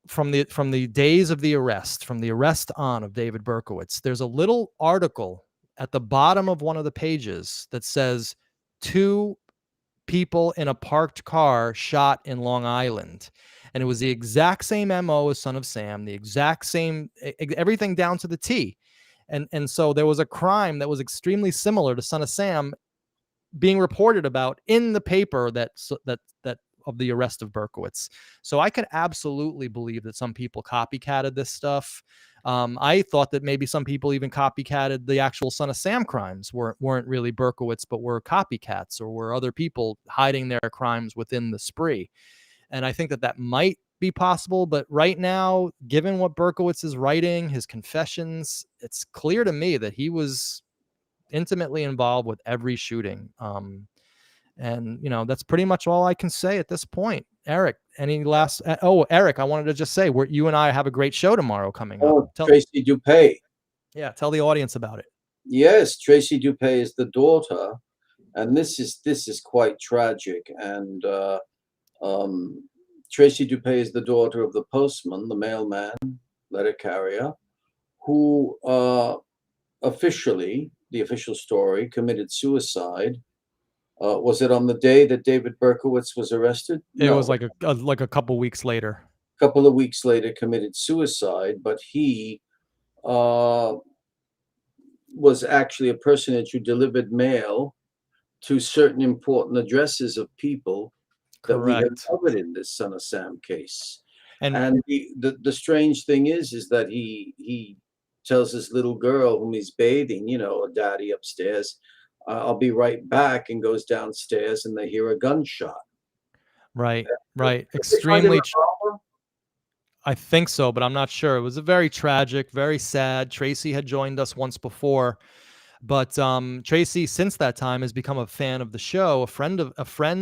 From the days of the arrest, from the arrest on of David Berkowitz, there's a little article at the bottom of one of the pages that says 2 people in a parked car shot in Long Island. And it was the exact same MO as Son of Sam, the exact same, everything down to the T. And so there was a crime that was extremely similar to Son of Sam being reported about in the paper that of the arrest of Berkowitz. So I could absolutely believe that some people copycatted this stuff. I thought that maybe some people even copycatted the actual Son of Sam crimes, weren't really Berkowitz, but were copycats, or were other people hiding their crimes within the spree. And I think that might be possible. But right now, given what Berkowitz is writing, his confessions, it's clear to me that he was intimately involved with every shooting. And that's pretty much all I can say at this point. Eric, any last? Eric, I wanted to just say, you and I have a great show tomorrow coming up. Tracy Dupay. Yeah, tell the audience about it. Yes, Tracy Dupay is the daughter, and this is quite tragic. And Tracy Dupay is the daughter of the postman, the mailman, letter carrier, who officially, the official story, committed suicide. Was it on the day that David Berkowitz was arrested? It was like a couple weeks later. Couple of weeks later, committed suicide, but he was actually a personage who delivered mail to certain important addresses of people that we have covered in this Son of Sam case. And the strange thing is that he tells this little girl whom he's bathing, a daddy upstairs, I'll be right back, and goes downstairs, and they hear a gunshot. Right. Extremely. I think so, but I'm not sure. It was a very tragic, very sad. Tracy had joined us once before, but Tracy, since that time, has become a fan of the show, a friend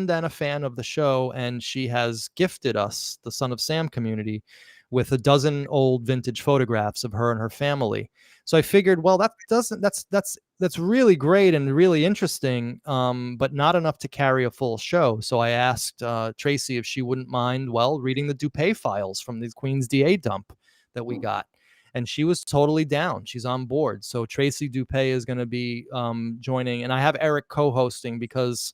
and a fan of the show, and she has gifted us, the Son of Sam community, with a dozen old vintage photographs of her and her family. So I figured, well, that's really great and really interesting, but not enough to carry a full show. So I asked Tracy if she wouldn't mind, reading the Dupay files from the Queens DA dump that we got. And she was totally down. She's on board. So Tracy Dupay is going to be joining, and I have Eric co-hosting because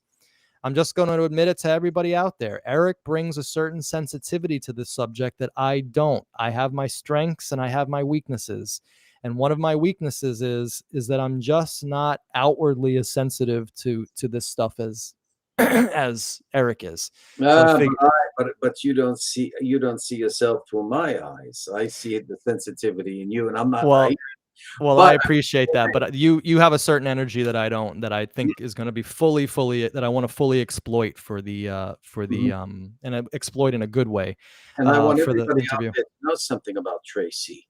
I'm just going to admit it to everybody out there. Eric brings a certain sensitivity to this subject that I don't. I have my strengths and I have my weaknesses. And one of my weaknesses is that I'm just not outwardly as sensitive to this stuff as as Eric is. But you don't see yourself through my eyes. I see the sensitivity in you, and I'm not. Well, I appreciate that, but you have a certain energy that I don't, that I think is going to be fully that I want to fully exploit for the and exploit in a good way. And I want everybody out there to know something about Tracy.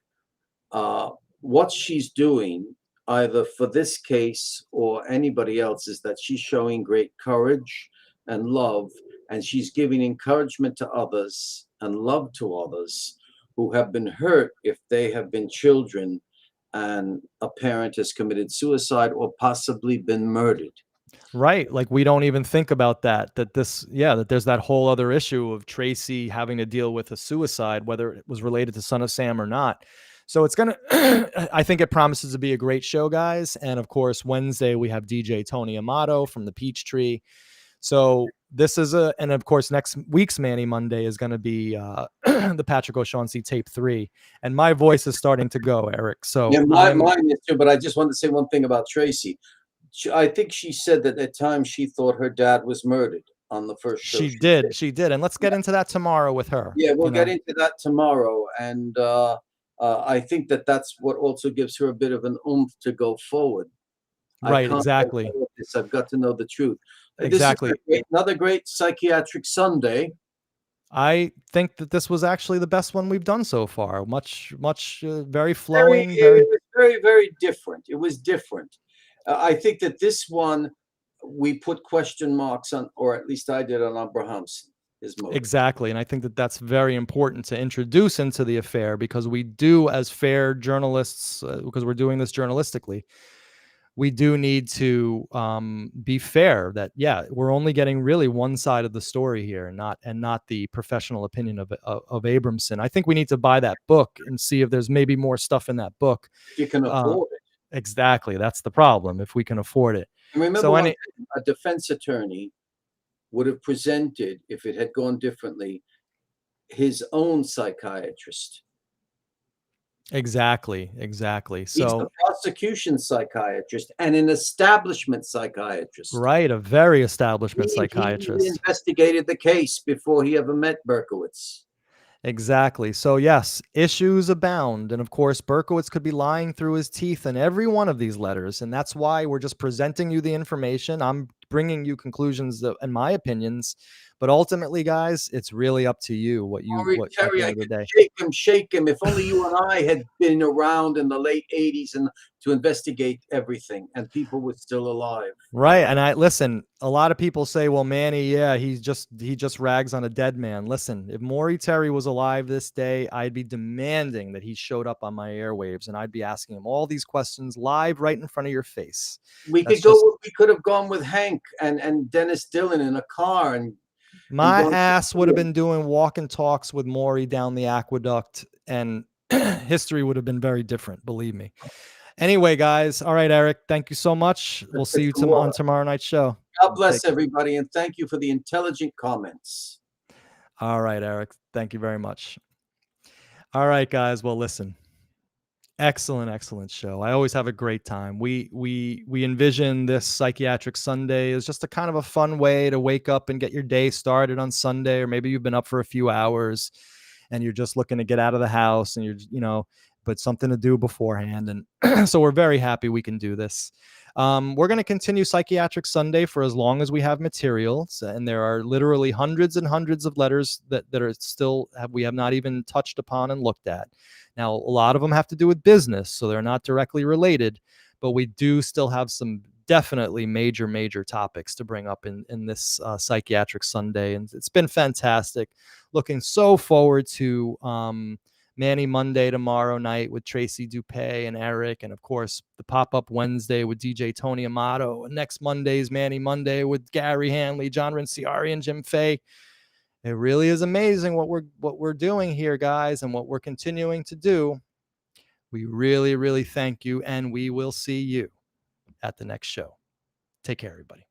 What she's doing, either for this case or anybody else, is that she's showing great courage and love, and she's giving encouragement to others and love to others who have been hurt if they have been children and a parent has committed suicide or possibly been murdered. Right. Like we don't even think about that, that there's that whole other issue of Tracy having to deal with a suicide, whether it was related to Son of Sam or not. So it's going to, I think it promises to be a great show, guys. And of course, Wednesday we have DJ Tony Amato from the Peachtree. So this is and of course, next week's Manny Monday is going to be the Patrick O'Shaughnessy tape 3. And my voice is starting to go, Eric. So yeah, mine is too, but I just wanted to say one thing about Tracy. I think she said that at times she thought her dad was murdered on the first show. She did. And let's get into that tomorrow with her. Yeah, we'll get into that tomorrow. And I think that that's what also gives her a bit of an oomph to go forward. Right, exactly. I've got to know the truth. Exactly. This is another great Psychiatric Sunday. I think that this was actually the best one we've done so far. Much, very flowing. It was very, very different. It was different. I think that this one we put question marks on, or at least I did, on Abrahamsen. Exactly. And I think that that's very important to introduce into the affair, because we do, as fair journalists, because we're doing this journalistically, we do need to be fair that, yeah, we're only getting really one side of the story here, and not the professional opinion of Abrahamsen. I think we need to buy that book and see if there's maybe more stuff in that book. If you can afford it. Exactly. That's the problem, if we can afford it. And remember, a defense attorney would have presented, if it had gone differently, his own psychiatrist. Exactly. So he's the prosecution psychiatrist and an establishment psychiatrist. Right, a very establishment psychiatrist. He investigated the case before he ever met Berkowitz. Exactly. So yes, issues abound. And of course, Berkowitz could be lying through his teeth in every one of these letters. And that's why we're just presenting you the information. I'm bringing you conclusions and my opinions. But ultimately, guys, it's really up to you what Terry, I could shake him. If only you and I had been around in the late 80s and to investigate everything, and people were still alive. Right. And listen, a lot of people say, well, Manny, yeah, he just rags on a dead man. Listen, if Maury Terry was alive this day, I'd be demanding that he showed up on my airwaves, and I'd be asking him all these questions live right in front of your face. We could have gone with Hank and Dennis Dillon in a car, and my ass would have been doing walking talks with Maury down the aqueduct, and history would have been very different, believe me. Anyway, guys. All right, Eric, thank you so much. We'll see you on tomorrow night's show. God bless everybody, and thank you for the intelligent comments. All right, Eric. Thank you very much. All right, guys. Well, listen. Excellent show. I always have a great time. We envision this Psychiatric Sunday as just a kind of a fun way to wake up and get your day started on Sunday, or maybe you've been up for a few hours and you're just looking to get out of the house, and but something to do beforehand. And so we're very happy we can do this. We're going to continue Psychiatric Sunday for as long as we have materials, and there are literally hundreds and hundreds of letters that are still we have not even touched upon and looked at. Now, a lot of them have to do with business, so they're not directly related, but we do still have some definitely major topics to bring up in this Psychiatric Sunday, and it's been fantastic. Looking so forward to Manny Monday tomorrow night with Tracy Dupay and Eric, and of course the pop-up Wednesday with DJ Tony Amato, and next Monday's Manny Monday with Gary Hanley, John Rinciari, and Jim Fay. It really is amazing what we're doing here, guys, and what we're continuing to do. We really thank you, and we will see you at the next show. Take care, everybody.